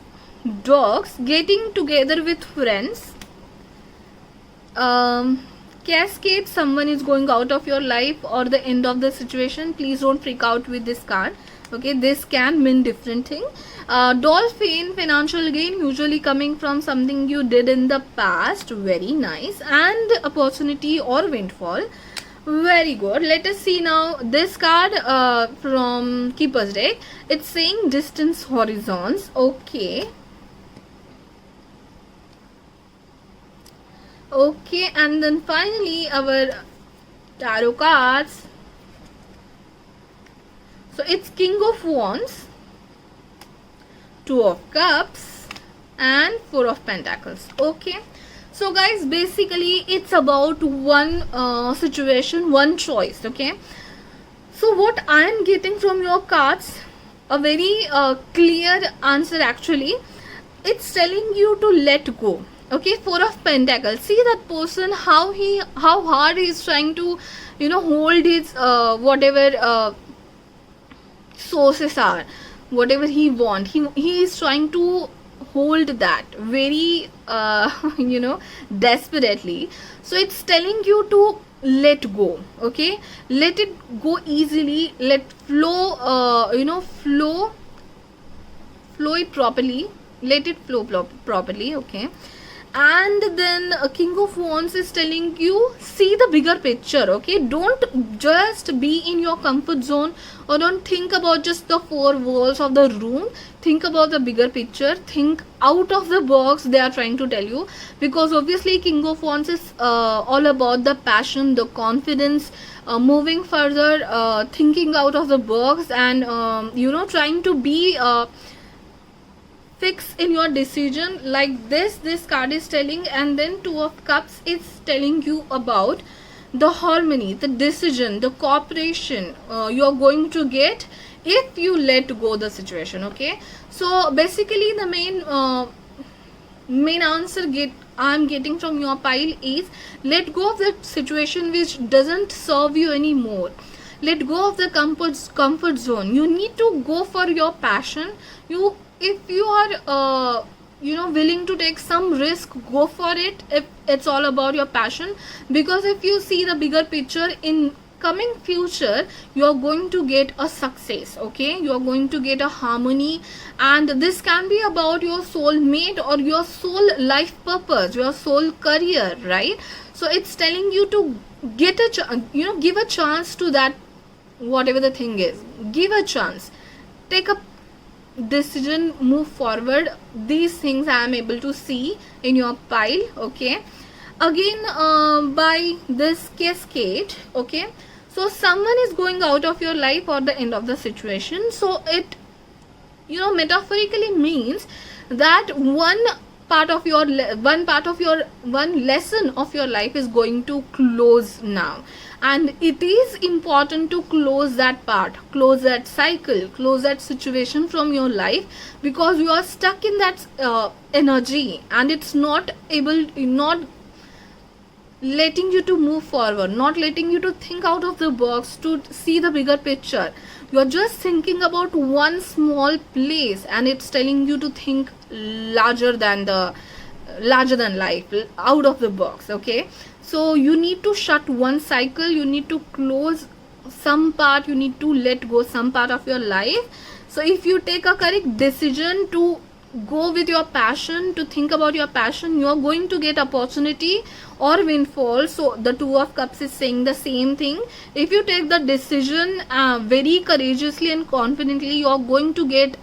dogs, getting together with friends, cascade, someone is going out of your life or the end of the situation. Please don't freak out with this card, okay? This can mean different thing. Dolphin, financial gain, usually coming from something you did in the past, very nice, and opportunity or windfall, very good. Let us see now this card from Keeper's deck. It's saying distance, horizons, okay. Okay, and then finally our tarot cards. So it's King of Wands, 2 of Cups and 4 of Pentacles, okay? So guys, basically it's about one situation, one choice, okay? So what I am getting from your cards, a very clear answer actually. It's telling you to let go, okay? 4 of Pentacles, see that person, how hard he is trying to hold his whatever sources are, whatever he want, he is trying to hold that very desperately. So it's telling you to let go, okay? Let it go easily, let flow flow it properly, let it flow properly, okay? And then King of Wands is telling you, see the bigger picture, okay? Don't just be in your comfort zone, or don't think about just the 4 walls of the room. Think about the bigger picture, think out of the box, they are trying to tell you, because obviously King of Wands is all about the passion, the confidence, moving further, thinking out of the box, and trying to be fix in your decision, like this card is telling. And then 2 of Cups is telling you about the harmony, the decision, the cooperation you're going to get if you let go the situation, okay? So basically the main answer I'm getting from your pile is, let go of the situation which doesn't serve you anymore. Let go of the comfort zone. You need to go for your passion. If you are willing to take some risk, go for it if it's all about your passion. Because if you see the bigger picture, in coming future you are going to get a success, okay? You are going to get a harmony, and this can be about your soulmate or your soul life purpose, your soul career, right? So it's telling you to get a give a chance to that, whatever the thing is. Give a chance, take a decision, move forward. These things I am able to see in your pile, okay? Again, by this cascade, okay, so someone is going out of your life or the end of the situation. So it metaphorically means that one lesson of your life is going to close now, and it is important to close that part, close that cycle, close that situation from your life, because you are stuck in that energy, and it's not letting you to move forward, not letting you to think out of the box, to see the bigger picture. You're just thinking about one small place, and it's telling you to think larger than life, out of the box, okay? So you need to shut one cycle, you need to close some part, you need to let go some part of your life. So if you take a correct decision to go with your passion, to think about your passion, you are going to get opportunity or windfall. So the Two of Cups is saying the same thing. If you take the decision very courageously and confidently, you are going to get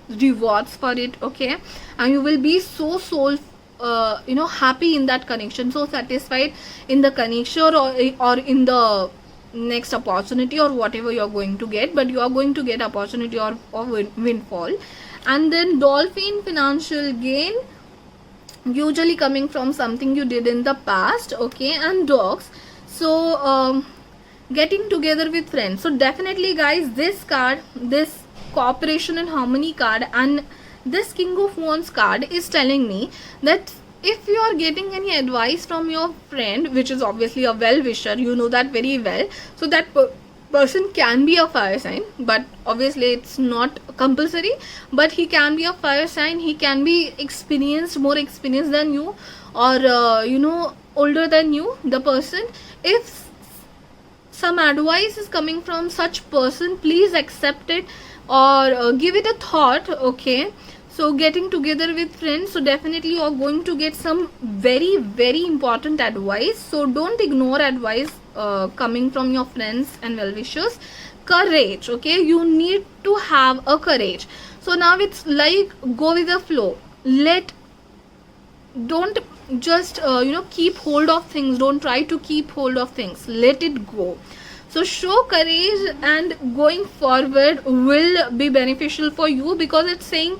rewards for it, okay? And you will be so soul happy in that connection, so satisfied in the connection, or in the next opportunity, or whatever you are going to get, but you are going to get opportunity or windfall. And then dolphin, financial gain, usually coming from something you did in the past, okay? And dogs, so getting together with friends. So definitely guys, this card, this cooperation and harmony card, and this King of Wands card is telling me that if you are getting any advice from your friend, which is obviously a well-wisher, you know that very well, so that person can be a fire sign, but obviously it's not compulsory, but he can be a fire sign, he can be more experienced than you, or older than you, the person. If some advice is coming from such person, please accept it, or give it a thought, okay? So getting together with friends, so definitely you are going to get some very, very important advice. So don't ignore advice coming from your friends and well-wishers. Courage, okay? You need to have a courage. So now it's like, go with the flow. Don't just keep hold of things. Don't try to keep hold of things. Let it go. So show courage, and going forward will be beneficial for you, because it's saying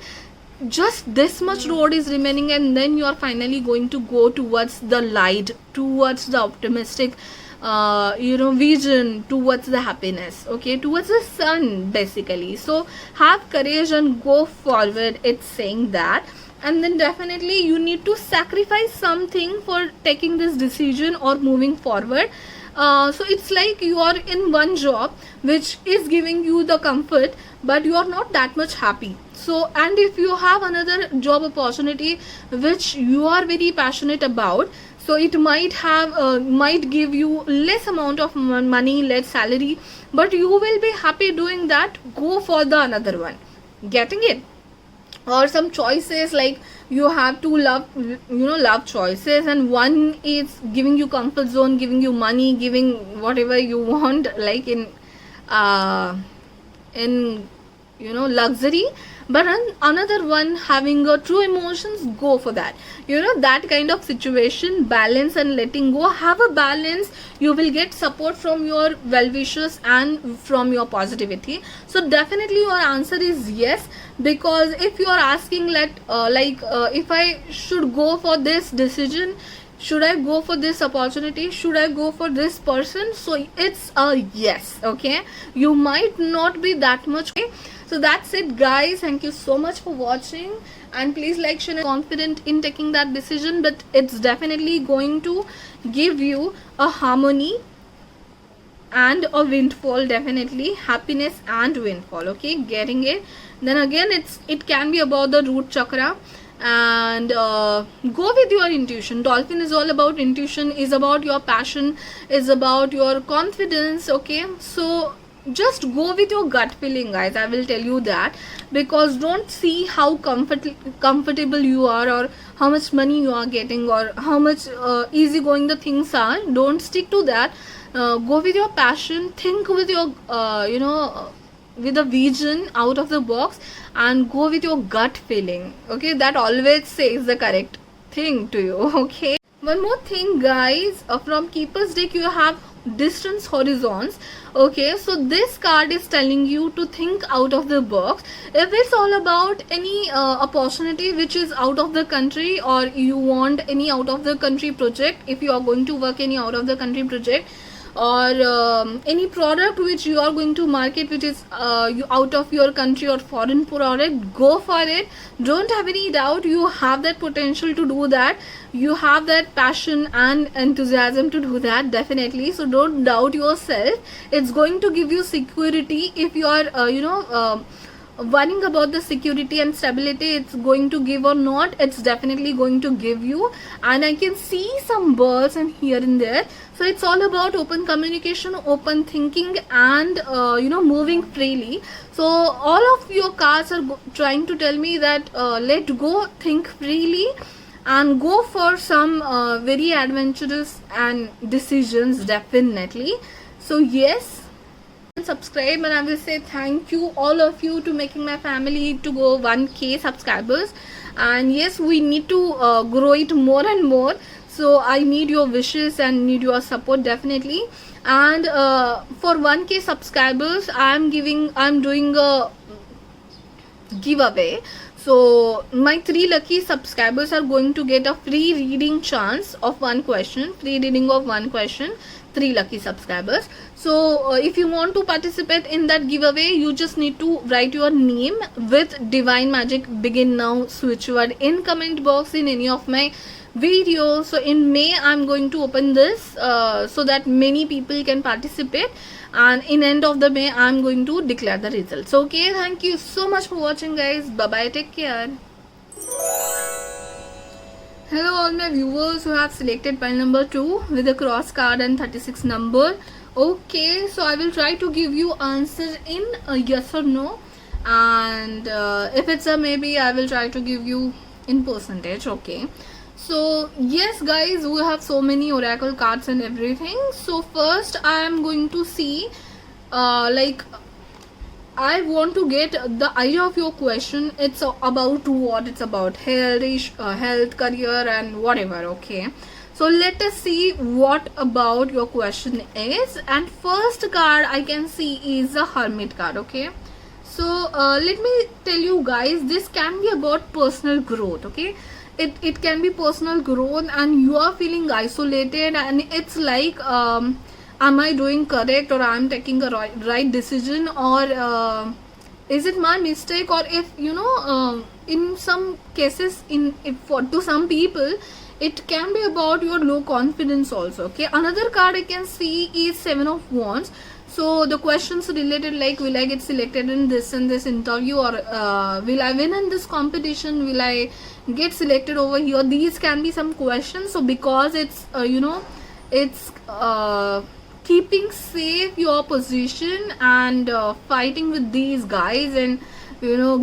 just this much road is remaining, and then you are finally going to go towards the light, towards the optimistic vision, towards the happiness, okay, towards the sun basically. So have courage and go forward, it's saying that. And then definitely you need to sacrifice something for taking this decision or moving forward. So it's like you are in one job which is giving you the comfort, but you are not that much happy. So, and if you have another job opportunity which you are very passionate about, so it might give you less amount of money, less salary, but you will be happy doing that. Go for the another one, getting it? Or some choices, like you have to love choices, and one is giving you comfort zone, giving you money, giving whatever you want, like in luxury, but another one having a true emotions. Go for that, that kind of situation. Balance and letting go. Have a balance. You will get support from your well-wishers and from your positivity. So definitely your answer is yes, because if you are asking if I should go for this decision, should I go for this opportunity, should I go for this person, so it's a yes, okay? You might not be that much, okay? So that's it guys, thank you so much for watching, and please like, share, and confident in taking that decision, but it's definitely going to give you a harmony and a windfall, definitely happiness and windfall, okay? Getting it? Then again, it can be about the root chakra, and go with your intuition. Dolphin is all about intuition, is about your passion, is about your confidence. Okay, so just go with your gut feeling, guys. I will tell you that, because don't see how comfortable you are, or how much money you are getting, or how much easy going the things are. Don't stick to that. Go with your passion, think with your with a vision out of the box, and go with your gut feeling. Okay, that always says the correct thing to you. Okay, one more thing, guys, from Keeper's deck you have distance horizons. Okay, so this card is telling you to think out of the box. If it's all about any opportunity which is out of the country, or you want any out of the country project, if you are going to work any out of the country project, or any product which you are going to market which is out of your country, or foreign product, go for it. Don't have any doubt, you have that potential to do that, you have that passion and enthusiasm to do that, definitely. So don't doubt yourself. It's going to give you security. If you are worrying about the security and stability it's going to give or not, it's definitely going to give you. And I can see some birds and here and there. So it's all about open communication, open thinking, and moving freely. So all of your cards are trying to tell me that let go, think freely, and go for some very adventurous and decisions, definitely. So yes, subscribe, and I will say thank you all of you to making my family to go 1K subscribers. And yes, we need to grow it more and more. So I need your wishes and need your support, definitely. And for 1K subscribers, I'm doing a giveaway. So my 3 lucky subscribers are going to get a free reading chance of 1 question, free reading of 1 question, 3 lucky subscribers. So if you want to participate in that giveaway, you just need to write your name with Divine Magic Begin Now switch word in comment box in any of my videos. So in May I'm going to open this so that many people can participate, and in end of the May I'm going to declare the results. Okay, thank you so much for watching, guys. Bye bye, take care. Hello all my viewers who have selected pile number 2 with the cross card and 36 number. Okay, so I will try to give you answer in a yes or no, and if it's a maybe, I will try to give you in percentage. Okay, so yes guys, we have so many oracle cards and everything. So first I am going to see I want to get the idea of your question. It's about what? It's about health, career, and whatever. Okay, so let us see what about your question is. And first card I can see is a Hermit card. Okay, so let me tell you guys, this can be about personal growth. Okay, it can be personal growth, and you are feeling isolated, and it's like am I doing correct, or I'm taking a right decision, or is it my mistake? Or if in some cases, to some people it can be about your low confidence also. Okay, another card I can see is 7 of Wands. So the questions related like, will I get selected in this and this interview, or will I win in this competition, will I get selected over here? These can be some questions. So because it's it's keeping safe your position and fighting with these guys and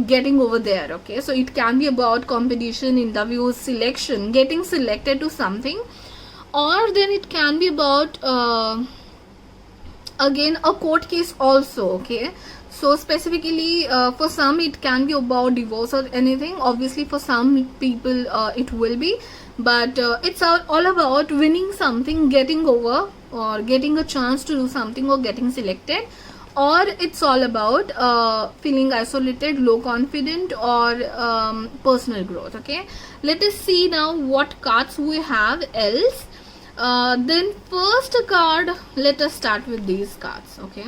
getting over there. Okay, so it can be about competition, interviews, selection, getting selected to something, or then it can be about again a court case also. Okay, so specifically for some it can be about divorce or anything. Obviously for some people it will be, but it's all about winning something, getting over, or getting a chance to do something, or getting selected. Or it's all about feeling isolated, low confident, or personal growth. Okay, let us see now what cards we have else. Then first card, let us start with these cards. Okay,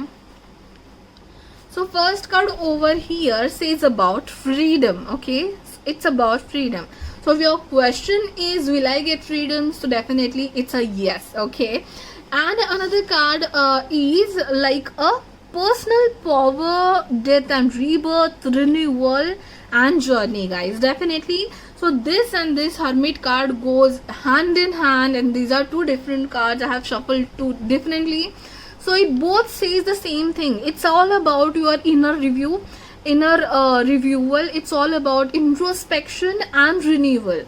so first card over here says about freedom. Okay, it's about freedom. So if your question is, will I get freedom? So definitely it's a yes. Okay, and another card is like a personal power, death and rebirth, renewal and journey, guys, definitely. So this and this Hermit card goes hand in hand, and these are two different cards. I have shuffled two differently, so it both says the same thing. It's all about your inner review, inner renewal. It's all about introspection and renewal,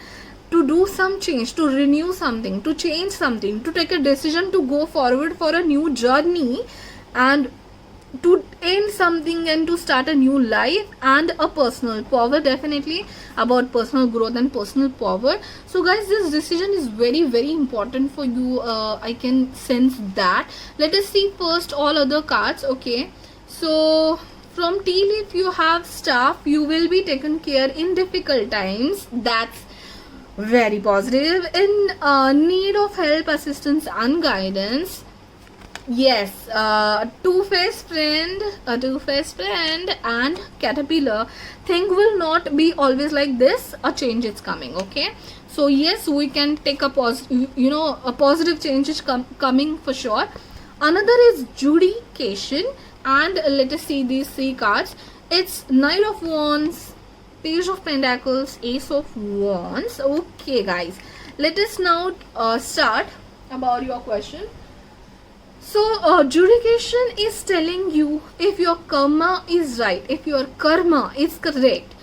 to do some change, to renew something, to change something, to take a decision to go forward for a new journey, and to end something and to start a new life, and a personal power, definitely about personal growth and personal power. So guys, this decision is very very important for you. I can sense that. Let us see first all other cards. Okay, so from tea leaf you have staff. You will be taken care in difficult times. That's very positive. In need of help, assistance and guidance. Yes, two-faced friend, a two-faced friend, and caterpillar. Thing will not be always like this. A change is coming. Okay, so yes, we can take a a positive change is coming for sure. Another is judication, and let us see these three cards. It's Knight of Wands, Page of Pentacles, Ace of Wands. Okay, guys, let us now start about your question. So judication is telling you if your karma is right, if your karma is correct.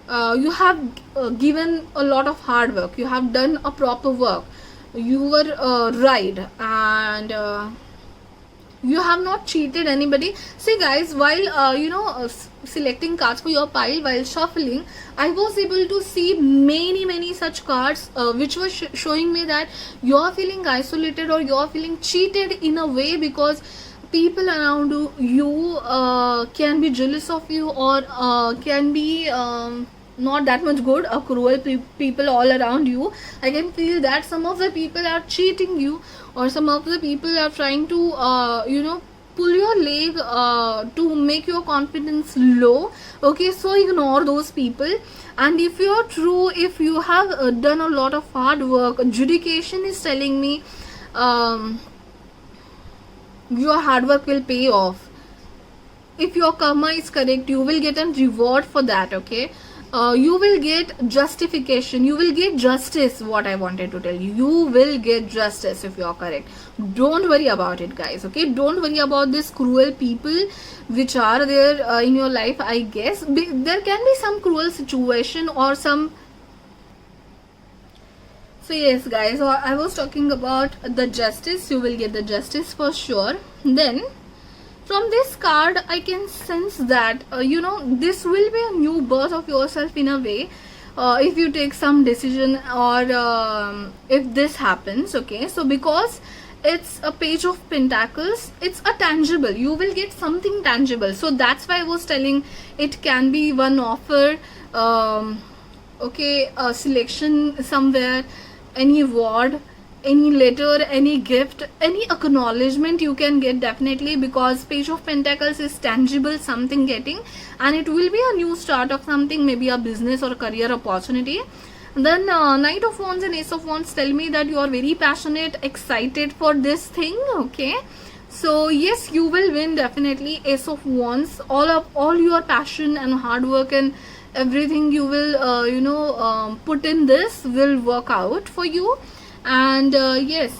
You have given a lot of hard work, you have done a proper work, you were right, and you have not cheated anybody. See guys, while selecting cards for your pile, while shuffling, I was able to see many such cards which were showing me that you are feeling isolated, or you are feeling cheated in a way, because people around you can be jealous of you, or can be not that much good, cruel people all around you. I can feel that some of the people are cheating you, or some of the people are trying to pull your leg to make your confidence low. Okay, so ignore those people. And if you're true, if you have done a lot of hard work, adjudication is telling me your hard work will pay off. If your karma is correct, you will get a reward for that. Okay, you will get justification, you will get justice. What I wanted to tell you, you will get justice if you are correct. Don't worry about it, guys. Okay, don't worry about this cruel people which are there in your life. I guess there can be some cruel situation or some. So yes guys, I was talking about the justice. You will get the justice for sure. Then from this card I can sense that this will be a new birth of yourself in a way, if you take some decision, or if this happens. Okay, so because it's a Page of Pentacles, it's a tangible, you will get something tangible. So that's why I was telling it can be one offer, okay, a selection somewhere, any award, any letter, any gift, any acknowledgement you can get, definitely, because Page of Pentacles is tangible, something getting, and it will be a new start of something, maybe a business or career opportunity. Then Knight of Wands and Ace of Wands tell me that you are very passionate, excited for this thing. Okay, so yes, you will win, definitely. Ace of Wands, all your passion and hard work and everything you will put in this will work out for you. And yes,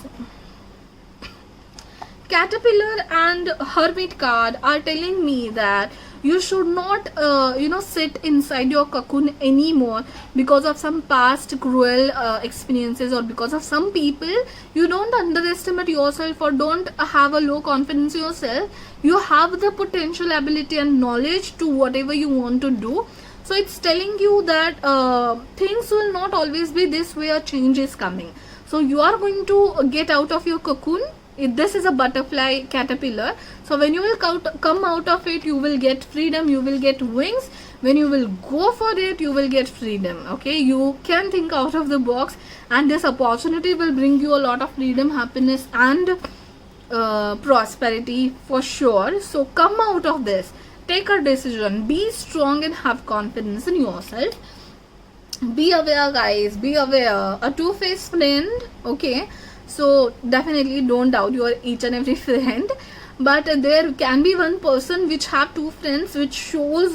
Caterpillar and Hermit card are telling me that you should not sit inside your cocoon anymore because of some past cruel experiences, or because of some people. You don't underestimate yourself, or don't have a low confidence in yourself. You have the potential, ability and knowledge to whatever you want to do. So it's telling you that things will not always be this way, a change is coming. So you are going to get out of your cocoon. This is a butterfly caterpillar. So when you will come out of it, you will get freedom, you will get wings. When you will go for it, you will get freedom. Okay, you can think out of the box, and this opportunity will bring you a lot of freedom, happiness and prosperity for sure. So come out of this, take a decision, be strong and have confidence in yourself. Be aware, guys, be aware. A two-faced friend. Okay, so definitely don't doubt your each and every friend. but there can be one person which have two friends, which shows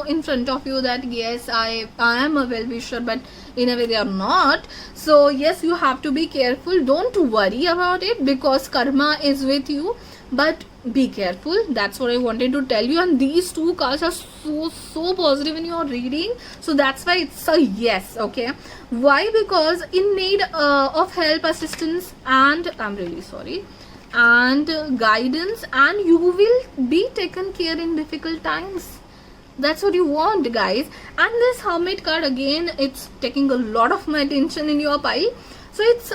in front of you that yes, I am a well-wisher, but in a way they are not. So yes, you have to be careful. Don't worry about it, because karma is with you, but be careful. That's what I wanted to tell you. And these two cards are so positive in your reading, so that's why it's a yes. Okay, why? Because in need of help, assistance, and I'm really sorry, and guidance, and you will be taken care in difficult times. That's what you want, guys. And this Hermit card, again, it's taking a lot of my attention in your pile. So it's,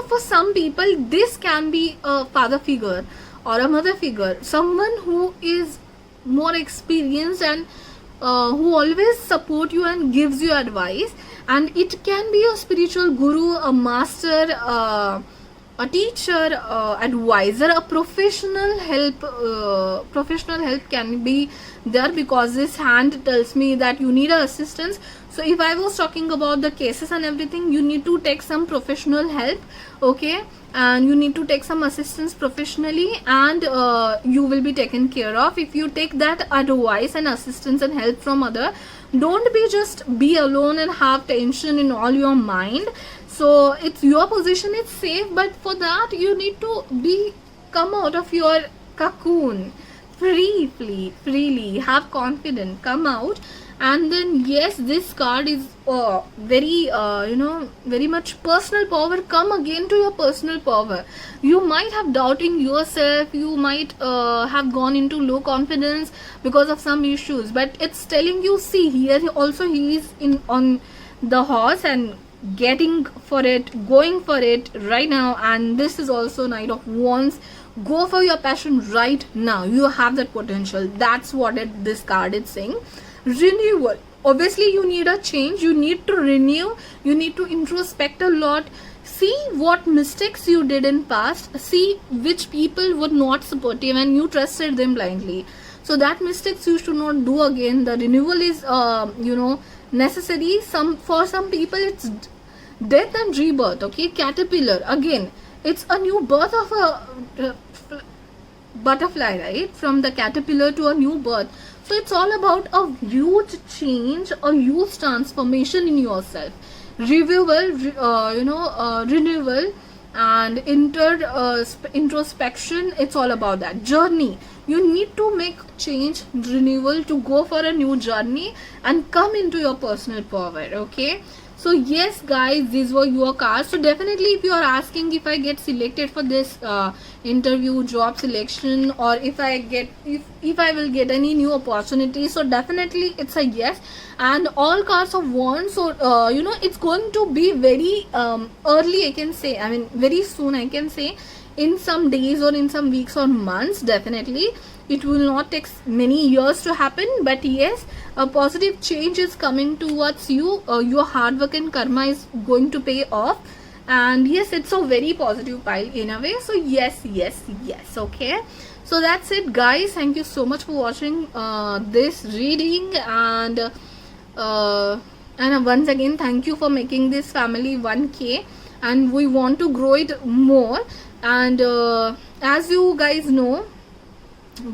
for some people this can be a father figure or a mother figure, someone who is more experienced and who always support you and gives you advice. And it can be a spiritual guru, a master, a teacher, advisor, a professional help. Professional help can be there, because this hand tells me that you need assistance. So if I was talking about the cases and everything, you need to take some professional help, okay, and you need to take some assistance professionally, and you will be taken care of. If you take that advice and assistance and help from other, don't be alone and have tension in all your mind. So it's your position, it's safe, but for that you need to come out of your cocoon freely, have confidence, come out. And then yes, this card is very very much personal power. Come again to your personal power. You might have doubting yourself, you might have gone into low confidence because of some issues, but it's telling you, see here also he is on the horse and getting for it, going for it right now. And this is also Knight of Wands. Go for your passion right now. You have that potential. That's what this card is saying. Renewal. Obviously you need a change, you need to renew, you need to introspect a lot. See what mistakes you did in past, see which people were not supportive and you trusted them blindly. So that mistakes you should not do again. The renewal is necessary. For some people it's death and rebirth. Okay, caterpillar, again it's a new birth of a butterfly, right? From the caterpillar to a new birth. So it's all about a huge change, a huge transformation in yourself. Renewal, renewal, and introspection. It's all about that journey. You need to make change, renewal, to go for a new journey and come into your personal power. Okay, so yes guys, these were your cards. So definitely if you are asking if I get selected for this interview, job selection, or if I will get any new opportunities, so definitely it's a yes. And all cards of wands, so it's going to be very early, I can say, I mean very soon, I can say, in some days or in some weeks or months. Definitely it will not take many years to happen, but yes, a positive change is coming towards you. Your hard work and karma is going to pay off. And yes, it's a very positive pile in a way. So yes. Okay, so that's it guys. Thank you so much for watching this reading, and once again thank you for making this family 1K, and we want to grow it more. And as you guys know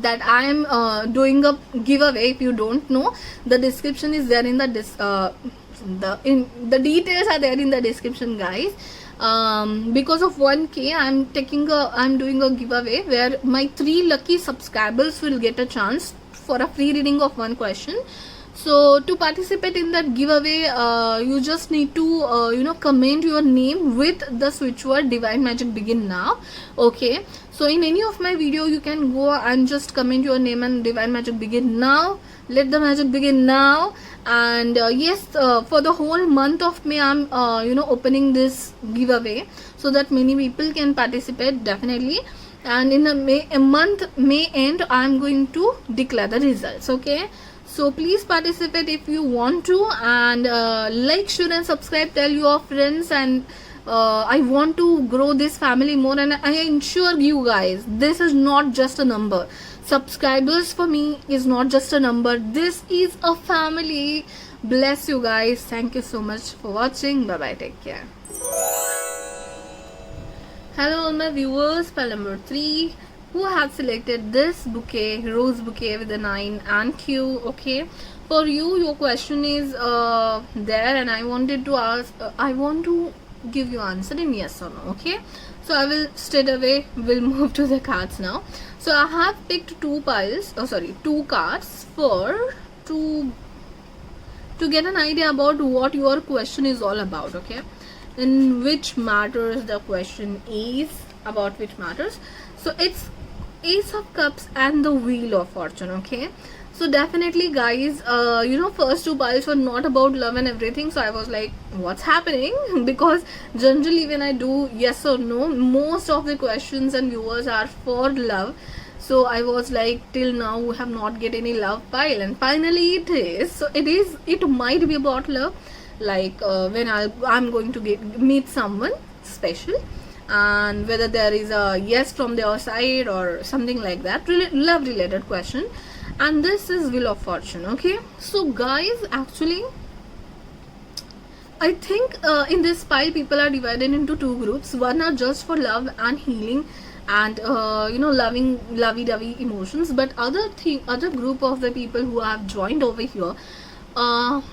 that I am doing a giveaway. If you don't know, the description is there in the the details are there in the description, guys. Because of 1K, I'm doing a giveaway where my 3 lucky subscribers will get a chance for a free reading of 1 question. So to participate in that giveaway, you just need to comment your name with the switch word Divine Magic Begin Now. Okay, so in any of my video you can go and just comment your name and Divine Magic Begin Now. Let the magic begin now. And yes, for the whole month of May, I'm opening this giveaway so that many people can participate, definitely. And in a month May end, I'm going to declare the results. Okay, so please participate if you want to, and like, share and subscribe, tell your friends. And I want to grow this family more, and I ensure you guys, this is not just a number. Subscribers for me is not just a number, this is a family. Bless you guys. Thank you so much for watching. Bye bye, take care. Hello all my viewers. Pile number 3, who have selected this bouquet, rose bouquet with the 9 and Q. Okay, for you, your question is there, and I wanted to ask, I want to give you answer in yes or no. Okay, so I will straight away will move to the cards now. So I have picked two cards for to get an idea about what your question is all about. Okay, in which matters the question is about, which matters. So it's Ace of Cups and the Wheel of Fortune. Okay, so definitely guys, first two piles were not about love and everything, so I was like, what's happening? Because generally when I do yes or no, most of the questions and viewers are for love. So I was like, till now we have not get any love pile, and finally it is. So it might be about love, like when I'm going to meet someone special, and whether there is a yes from their side or something like that, love related question. And this is Wheel of Fortune. Okay, so guys, actually I think in this pile people are divided into two groups. One are just for love and healing and loving lovey-dovey emotions, but other group of the people who have joined over here are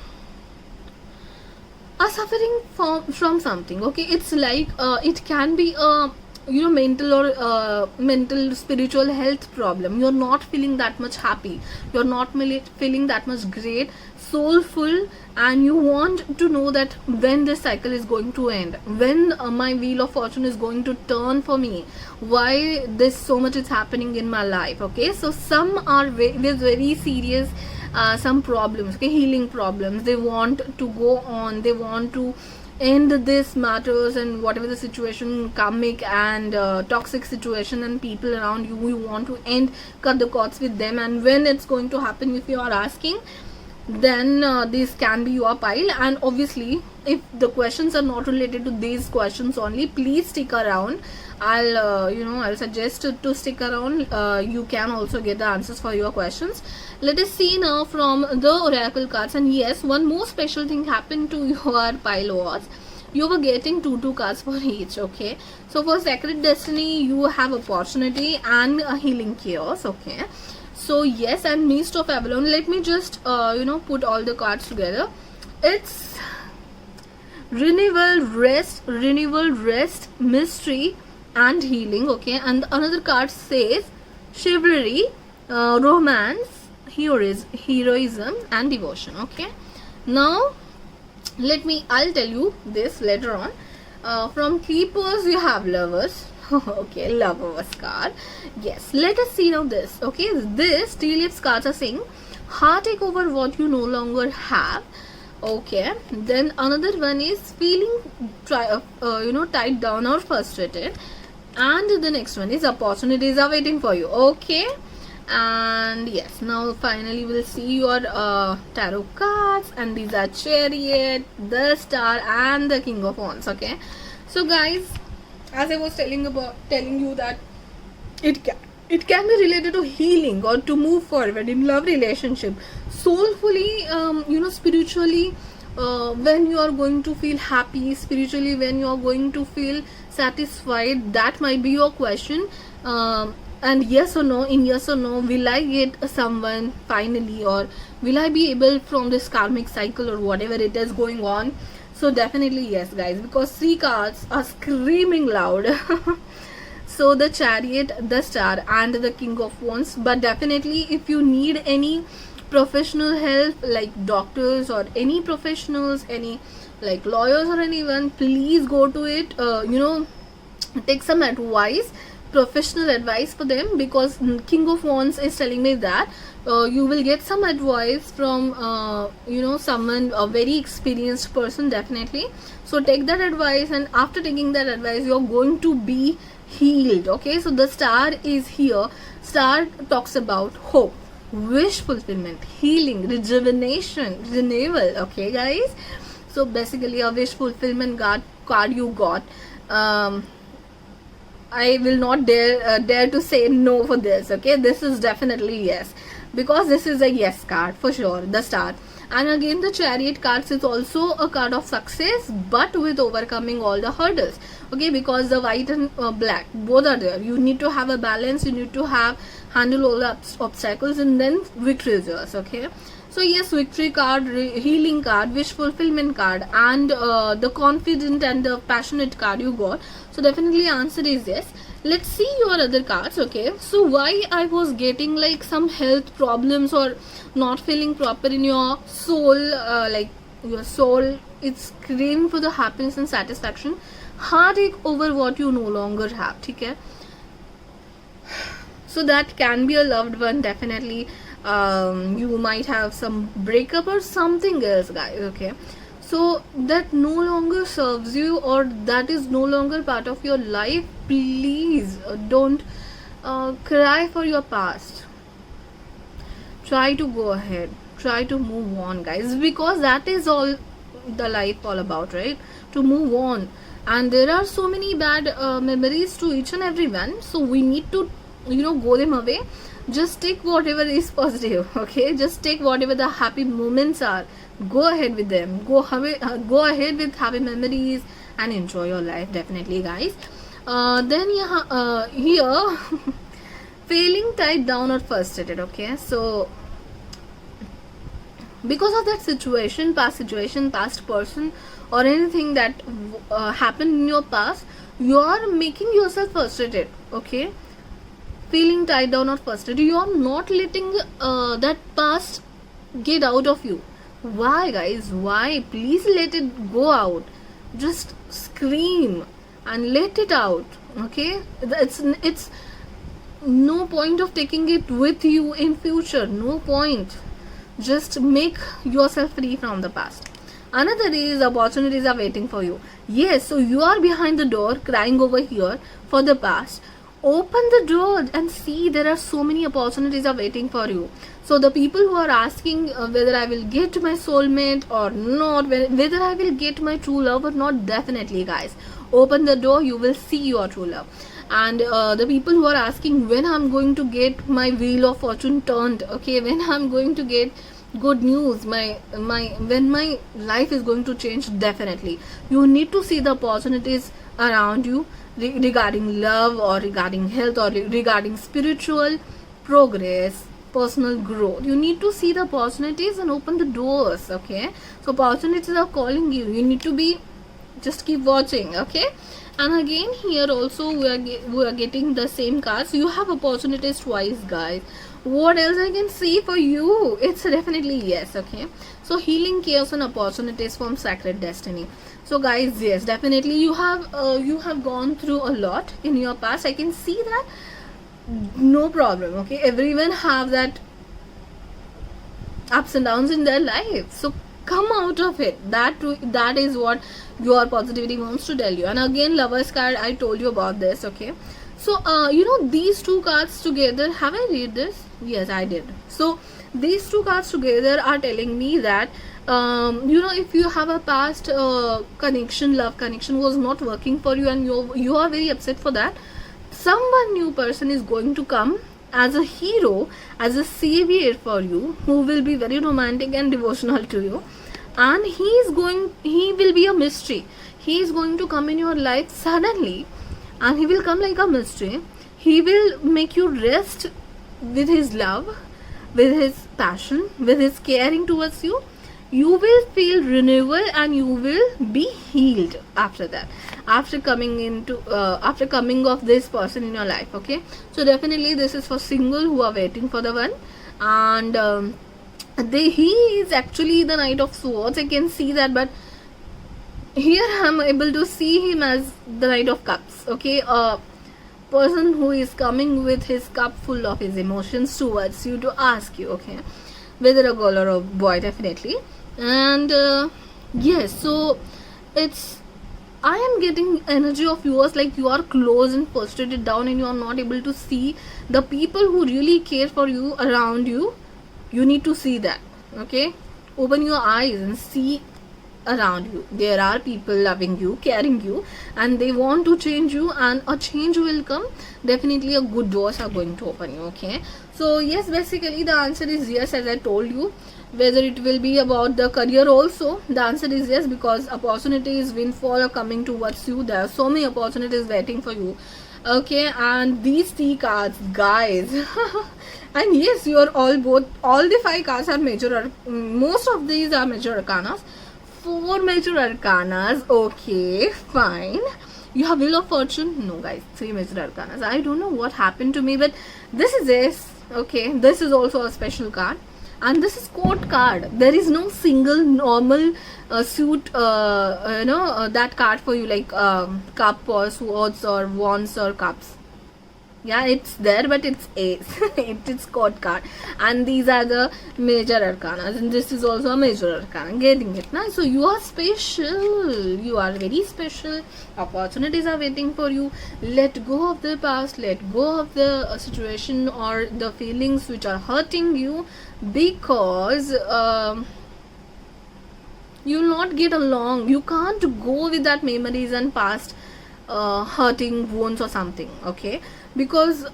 suffering from something. Okay, it's like it can be a mental or mental spiritual health problem. You're not feeling that much happy, you're not feeling that much great, soulful, and you want to know that when this cycle is going to end, when my Wheel of Fortune is going to turn for me, why this so much is happening in my life. Okay, so some are with very serious some problems, okay, healing problems. They want to go on, they want to end this matters and whatever the situation, karmic and toxic situation and people around you, you want to end, cut the cords with them. And when it's going to happen, if you are asking, then this can be your pile. And obviously if the questions are not related to these questions only, please stick around. I'll suggest to stick around. You can also get the answers for your questions. Let us see now from the oracle cards. And yes, one more special thing happened to your pile was you were getting two cards for each. Okay, so for Sacred Destiny you have opportunity and a healing chaos. Okay, so yes, and Mist of Avalon. Let me just put all the cards together. It's renewal, rest, mystery and healing. Okay, and another card says chivalry, romance, heroism and devotion. Okay, now I'll tell you this later on. From Keepers you have Lovers. Okay, Lovers card. Yes, let us see now this. Okay, this tea leaves cards are saying heartache over what you no longer have. Okay, then another one is feeling tied down or frustrated, and the next one is opportunities are waiting for you. Okay, and yes, now finally we'll see your tarot cards, and these are Chariot, the Star and the King of Wands. Okay, so guys, as I was telling you that it can be related to healing or to move forward in love relationship, soulfully, spiritually, when you are going to feel happy, spiritually when you are going to feel satisfied. That might be your question. And yes or no, in yes or no, will I get someone finally, or will I be able from this karmic cycle or whatever it is going on? So definitely yes guys, because three cards are screaming loud. So the Chariot, the Star and the King of Wands. But definitely if you need any professional help, like doctors or any professionals, any like lawyers or anyone, please go to it. Take some advice, professional advice for them, because King of Wands is telling me that you will get some advice from someone, a very experienced person, definitely. So take that advice, and after taking that advice you're going to be healed. Okay, so the Star is here. Star talks about hope, wish fulfillment, healing, rejuvenation, renewal. Okay guys, so basically a wish fulfillment card you got. I will not dare to say no for this. Okay, this is definitely yes, because this is a yes card for sure, the Star. And again, the Chariot cards is also a card of success, but with overcoming all the hurdles. Okay, because the white and black both are there. You need to have a balance. You need to have handle all the obstacles, and then victory is yours. Okay. So yes, victory card, healing card, wish fulfillment card, and the confident and the passionate card you got. So definitely answer is yes. Let's see your other cards. Okay, so why I was getting like some health problems or not feeling proper in your soul, like your soul, it's craving for the happiness and satisfaction, heartache over what you no longer have. Okay, so that can be a loved one, definitely. You might have some breakup or something else, guys. Okay, so that no longer serves you, or that is no longer part of your life. Please don't cry for your past. Try to go ahead, try to move on, guys, because that is all the life all about, right? To move on. And there are so many bad memories to each and every one, so we need to, go them away. Just take whatever is positive. Okay, just take whatever the happy moments are, go ahead with them, go ahead with happy memories and enjoy your life, definitely, guys. Then here feeling tied down or frustrated. Okay, so because of that situation, past person, or anything that happened in your past, you are making yourself frustrated. Okay, feeling tied down or frustrated, you are not letting that past get out of you. Why, guys? Why? Please let it go out. Just scream and let it out. Okay, it's no point of taking it with you in future. No point. Just make yourself free from the past. Another is opportunities are waiting for you. Yes, so you are behind the door crying over here for the past. Open the door and see, there are so many opportunities are waiting for you. So the people who are asking whether I will get my soulmate or not, whether I will get my true love or not, definitely, guys, open the door, you will see your true love. And the people who are asking when I'm going to get my wheel of fortune turned, okay, when I'm going to get good news, when my life is going to change, definitely you need to see the opportunities around you, regarding love or regarding health or regarding spiritual progress, personal growth. You need to see the opportunities and open the doors. Okay, so opportunities are calling you, you need to be, just keep watching. Okay, and again here also we are getting the same cards. You have opportunities twice, guys. What else I can see for you? It's definitely yes. Okay, so healing, chaos and opportunities from sacred destiny. So guys, yes, definitely you have gone through a lot in your past. I can see that. No problem. Okay, everyone have that ups and downs in their life, so come out of it. That is what your positivity wants to tell you. And again, Lovers card, I told you about this. Okay, so these two cards together, have I read this? Yes, I did. So these two cards together are telling me that if you have a past love connection was not working for you, and you are very upset for that, someone new person is going to come as a hero, as a savior for you, who will be very romantic and devotional to you. And he will be a mystery. He is going to come in your life suddenly, and he will come like a mystery. He will make you rest with his love, with his passion, with his caring towards you. You will feel renewal and you will be healed after that, after coming of this person in your life. Okay, so definitely this is for single who are waiting for the one. And he is actually the Knight of Swords, I can see that, but here I'm able to see him as the Knight of Cups. Okay, a person who is coming with his cup full of his emotions towards you to ask you, okay, whether a girl or a boy, definitely. And yes, so I am getting energy of yours, like you are close and frustrated down, and you are not able to see the people who really care for you around you. You need to see that. Okay, open your eyes and see around you. There are people loving you, caring you, and they want to change you, and a change will come. Definitely a good doors are going to open you. Okay, so yes, basically the answer is yes, as I told you. whether it will be about the career also. The answer is yes, because opportunities, windfall are coming towards you. There are so many opportunities waiting for you. Okay, and these 3 cards, guys, and yes, you are all the 5 cards are major, most of these are major arcanas. 4 major arcanas, okay, fine. You have Wheel of Fortune, no guys, 3 major arcanas. I don't know what happened to me, but this is this. Okay, this is also a special card, and this is Court card. There is no single normal suit, that card for you, like cup or swords or wands or cups. Yeah, it's there, but it's ace. It's Court card, and these are the major arcanas, and this is also a major arcana. Getting it now? So you are special. You are very special. Opportunities are waiting for you. Let go of the past. Let go of the situation or the feelings which are hurting you, because you will not get along. You can't go with that memories and past hurting wounds or something. Okay, because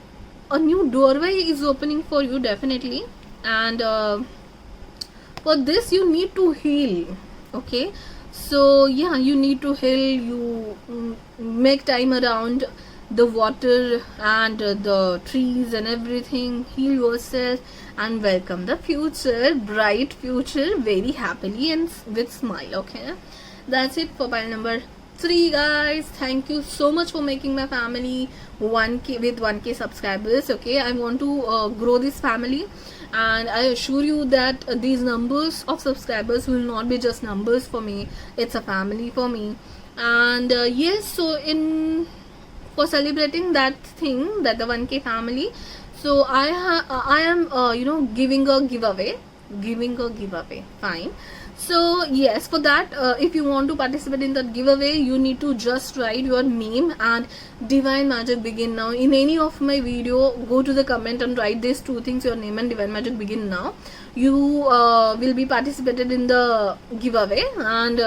a new doorway is opening for you, definitely, and for this you need to heal. Okay, so yeah, you need to heal. You make time around the water and the trees and everything. Heal yourself and welcome the future, bright future, very happily and with smile. Okay, that's it for pile number 3, guys. Thank you so much for making my family 1k with 1k subscribers. Okay, I want to grow this family, and I assure you that these numbers of subscribers will not be just numbers for me. It's a family for me. And yes, so for celebrating that thing, that the 1k family, so I am giving a giveaway. Fine. So yes, for that, if you want to participate in that giveaway, you need to just write your name and Divine Magic Begin Now. In any of my video, go to the comment and write these 2 things, your name and Divine Magic Begin Now. You will be participated in the giveaway, and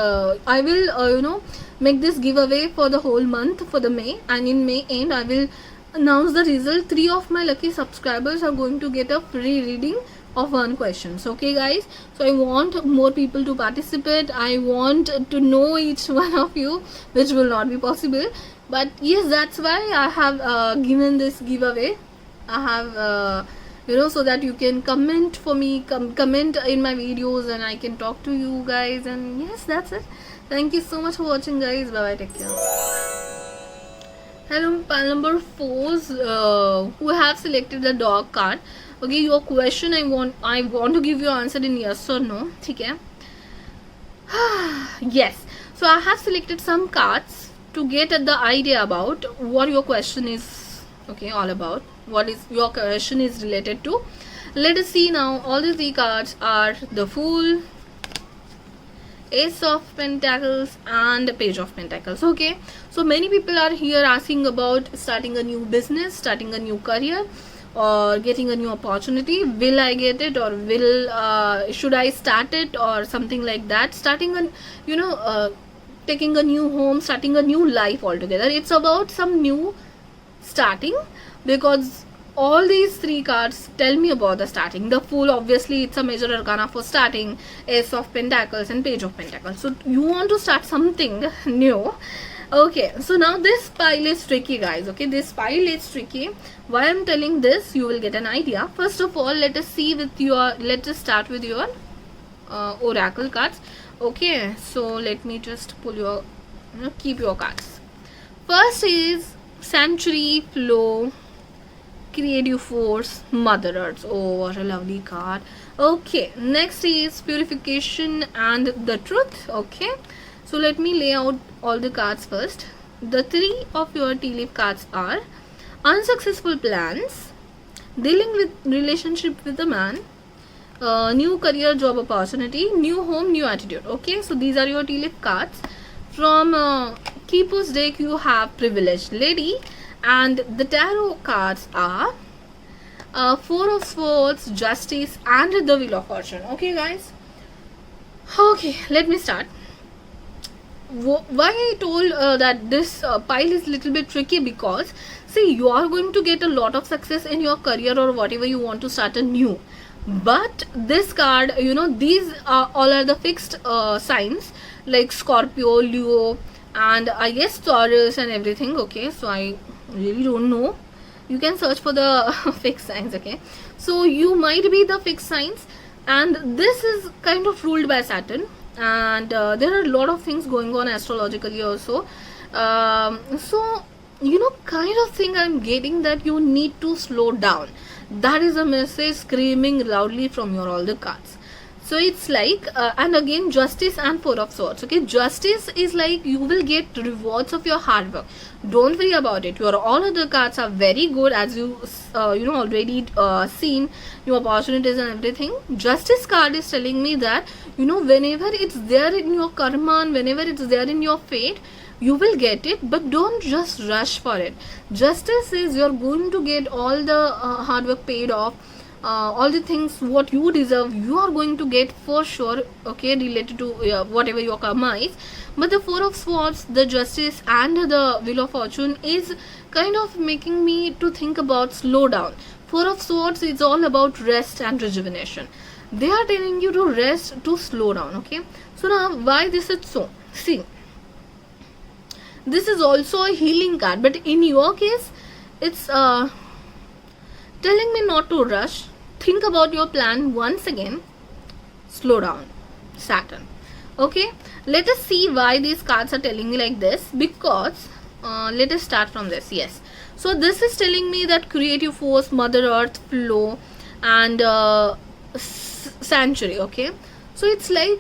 I will make this giveaway for the whole month, for the May, and in May end I will announce the result. 3 of my lucky subscribers are going to get a free reading of 1 questions. Okay guys, so I want more people to participate. I want to know each one of you, which will not be possible, but yes, that's why I have given this giveaway. I have so that you can comment for me, comment in my videos, and I can talk to you guys. And yes, that's it. Thank you so much for watching, guys. Bye bye, take care. Hello, pile number 4s who have selected the dog card. Okay, your question, I want to give you answer in yes or no. Okay. Yes, so I have selected some cards to get the idea about what your question is, okay, all about, what is your question is related to. Let us see now. All the 3 cards are the Fool, Ace of Pentacles, and Page of Pentacles. Okay, so many people are here asking about starting a new business, starting a new career, or getting a new opportunity. Will I get it, or should I start it, or something like that. Starting a taking a new home, starting a new life altogether. It's about some new starting, because all these 3 cards tell me about the starting. The Fool, obviously, it's a major arcana for starting. Ace of Pentacles and Page of Pentacles. So you want to start something new. Okay, so now this pile is tricky, guys. Okay, this pile is tricky. Why I'm telling this, you will get an idea. First of all, let us start with your oracle cards. Okay, so let me just pull your keep your cards. First is Sanctuary, Flow, Creative Force, Mother Earth. Oh, what a lovely card. Okay, next is Purification and the Truth. Okay, so let me lay out all the cards first. The 3 of your tea leaf cards are Unsuccessful Plans, Dealing with Relationship with a Man, New Career Job Opportunity, New Home, New Attitude. Okay, so these are your tea leaf cards. From Keeper's deck you have Privileged Lady, and the tarot cards are 4 of Swords, Justice, and the Wheel of Fortune. Okay guys, okay, let me start. Why I told that this pile is little bit tricky, because see, you are going to get a lot of success in your career or whatever you want to start a new, But this card, these are all are the fixed signs, like Scorpio, Leo, and I guess Taurus and everything. Okay, so I really don't know. You can search for the fixed signs. Okay, so you might be the fixed signs, and this is kind of ruled by Saturn, and there are a lot of things going on astrologically also. So kind of thing I'm getting, that you need to slow down. That is a message screaming loudly from your all the cards. So it's like and again, Justice and Four of Swords. Okay, Justice is like you will get rewards of your hard work. Don't worry about it. Your all other cards are very good, as you already seen your opportunities and everything. Justice card is telling me that whenever it's there in your karma and whenever it's there in your fate, you will get it, but don't just rush for it. Justice is you're going to get all the hard work paid off, all the things what you deserve, you are going to get for sure. Okay, related to whatever your karma is. But the Four of Swords, the Justice, and the Wheel of Fortune is kind of making me to think about slow down. Four of Swords is all about rest and rejuvenation. They are telling you to rest, to slow down. Okay, so now why this is so? See, this is also a healing card, but in your case it's telling me not to rush. Think about your plan once again. Slow down, Saturn. Okay, let us see why these cards are telling me like this, because let us start from this. Yes, so this is telling me that creative force, Mother Earth, flow, and sanctuary. Okay, so it's like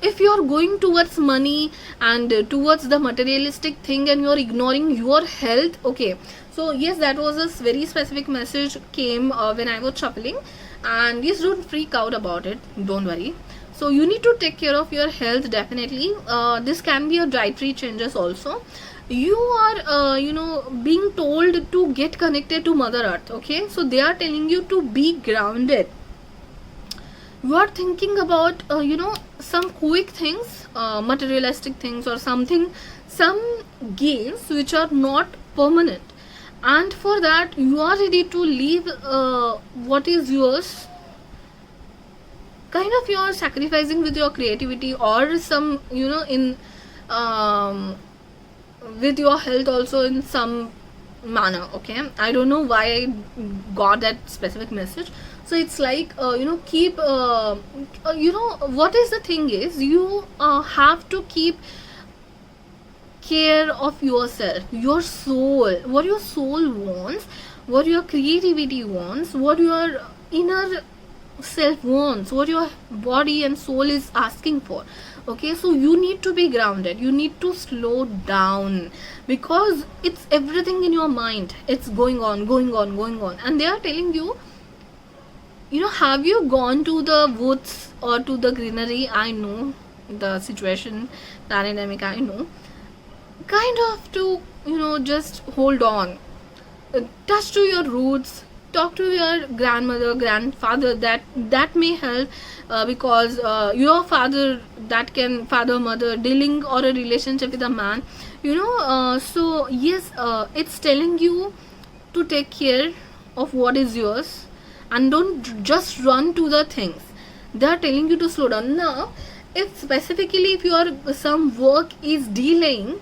if you're going towards money and towards the materialistic thing and you're ignoring your health. Okay, so yes, that was a very specific message came when I was shuffling, and yes, don't freak out about it, don't worry. So you need to take care of your health, definitely. This can be a dietary changes also. You are being told to get connected to Mother Earth. Okay, so they are telling you to be grounded. You are thinking about some quick things, materialistic things, or something, some gains which are not permanent, and for that you are ready to leave what is yours. Kind of you are sacrificing with your creativity, or some in with your health also in some manner. Okay, I don't know why I got that specific message. So it's like keep what is the thing is, you have to keep care of yourself, your soul, what your soul wants, what your creativity wants, what your inner self wants, what your body and soul is asking for. Okay, so you need to be grounded, you need to slow down, because it's everything in your mind, it's going on, and they are telling you, have you gone to the woods or to the greenery? I know the situation, dynamic, I know. Kind of to, just hold on. Touch to your roots. Talk to your grandmother, grandfather. That may help, because your father, that can father, mother, dealing or a relationship with a man. So yes, it's telling you to take care of what is yours, and don't just run to the things. They are telling you to slow down. Now, if specifically if your some work is delaying,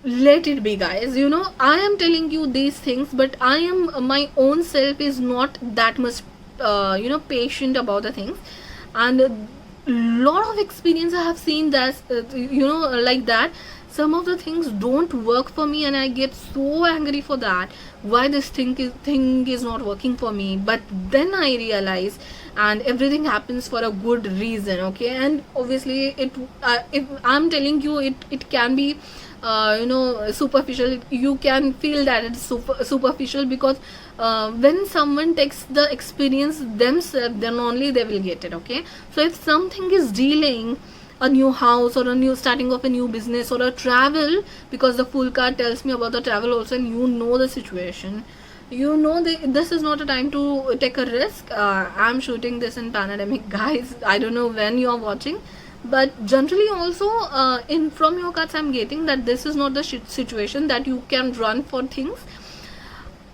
let it be, guys. I am telling you these things, but I am my own self is not that much patient about the things, and a lot of experience I have seen that like that some of the things don't work for me, and I get so angry for that, why this thing is not working for me. But then I realize, and everything happens for a good reason. Okay, and obviously if I'm telling you, it can be superficial. You can feel that it's superficial, because when someone takes the experience themselves, then only they will get it. Okay, so if something is delaying a new house, or a new starting of a new business, or a travel, because the full card tells me about the travel also, and the situation, this is not a time to take a risk. I'm shooting this in pandemic, guys. I don't know when you're watching, but generally also in from your cards I'm getting that this is not the situation that you can run for things.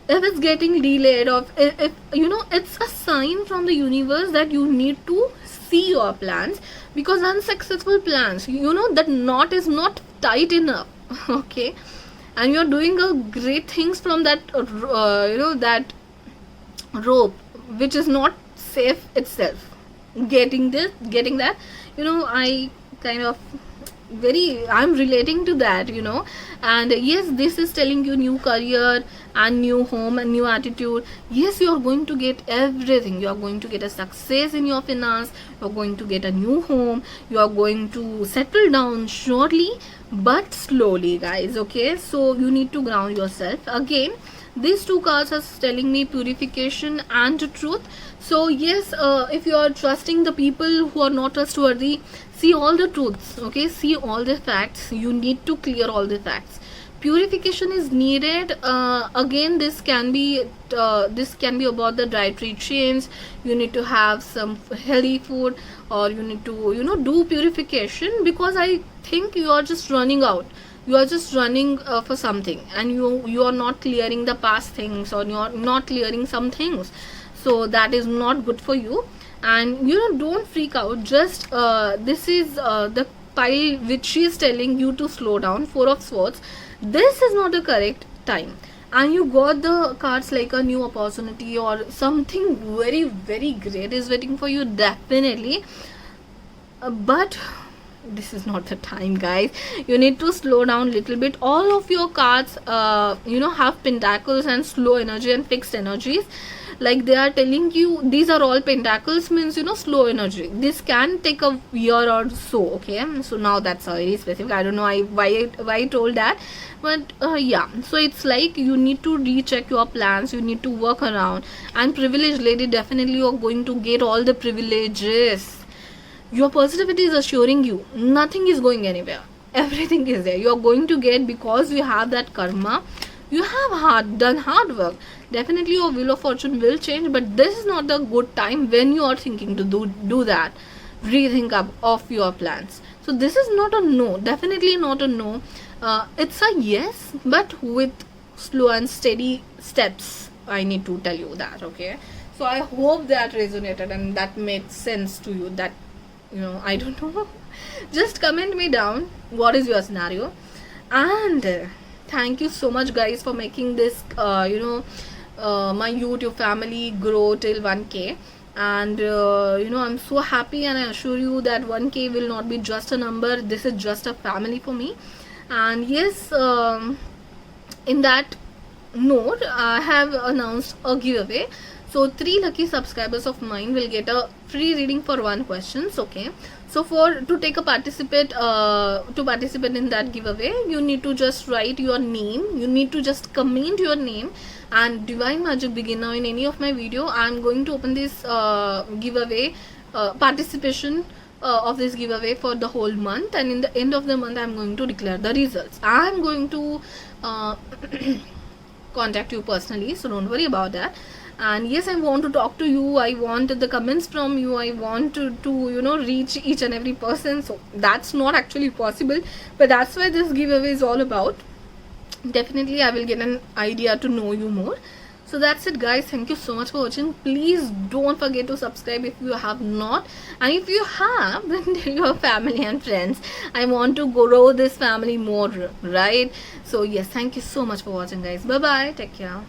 if it's getting delayed, or if you know, it's a sign from the universe that you need to see your plans, because unsuccessful plans, you know, that knot is not tight enough. Okay, and you're doing a great things from that you know, that rope which is not safe itself. Getting that, you know, I kind of I'm relating to that, you know. And yes, this is telling you new career and new home and new attitude. Yes, you're going to get everything. You're going to get a success in your finance, you're going to get a new home, you're going to settle down shortly, but slowly, guys. Okay, so you need to ground yourself. Again, these two cards are telling me purification and truth. So yes, if you are trusting the people who are not trustworthy, see all the truths. Okay, see all the facts. You need to clear all the facts. Purification is needed. Again, this can be about the dietary change. You need to have some healthy food, or you need to, you know, do purification, because I think you are just running out. You are just running for something, and you are not clearing the past things, or you are not clearing some things. So that is not good for you. And you know, don't freak out. Just this is the pile which she is telling you to slow down. Four of Swords. This is not the correct time, and you got the cards like a new opportunity or something very, very great is waiting for you, definitely. But this is not the time, guys. You need to slow down a little bit. All of your cards you know, have pentacles and slow energy and fixed energies. Like they are telling you, these are all pentacles, means, you know, slow energy. This can take a year or so. Okay, so now that's very specific. I don't know why I told that, but yeah. So it's like you need to recheck your plans, you need to work around. And privileged lady, definitely you're going to get all the privileges. Your positivity is assuring you nothing is going anywhere, everything is there. You're going to get, because you have that karma, you have done hard work. Definitely your wheel of fortune will change, but this is not the good time when you are thinking to do that. Rethink up of your plans. So this is not a no, definitely not a no. It's a yes, but with slow and steady steps. I need to tell you that. Okay, so I hope that resonated and that made sense to you. That, you know, I don't know. Just comment me down what is your scenario. And thank you so much, guys, for making this you know, my YouTube family grow till 1K. And you know, I'm so happy, and I assure you that 1K will not be just a number. This is just a family for me. And yes, in that note, I have announced a giveaway. So 3 lucky subscribers of mine will get a free reading for 1 questions. Okay, so to participate in that giveaway, you need to just write your name. You need to just comment your name and Divine Magic Beginner in any of my video. I'm going to open this giveaway participation of this giveaway for the whole month, and in the end of the month I'm going to declare the results. I'm going to contact you personally, so don't worry about that. And yes, I want to talk to you, I want the comments from you, I want to you know, reach each and every person. So that's not actually possible, but that's why this giveaway is all about. Definitely I will get an idea to know you more. So that's it, guys. Thank you so much for watching. Please don't forget to subscribe if you have not, and if you have, then tell your family and friends. I want to grow this family more, right? So yes, thank you so much for watching, guys. Bye bye, take care.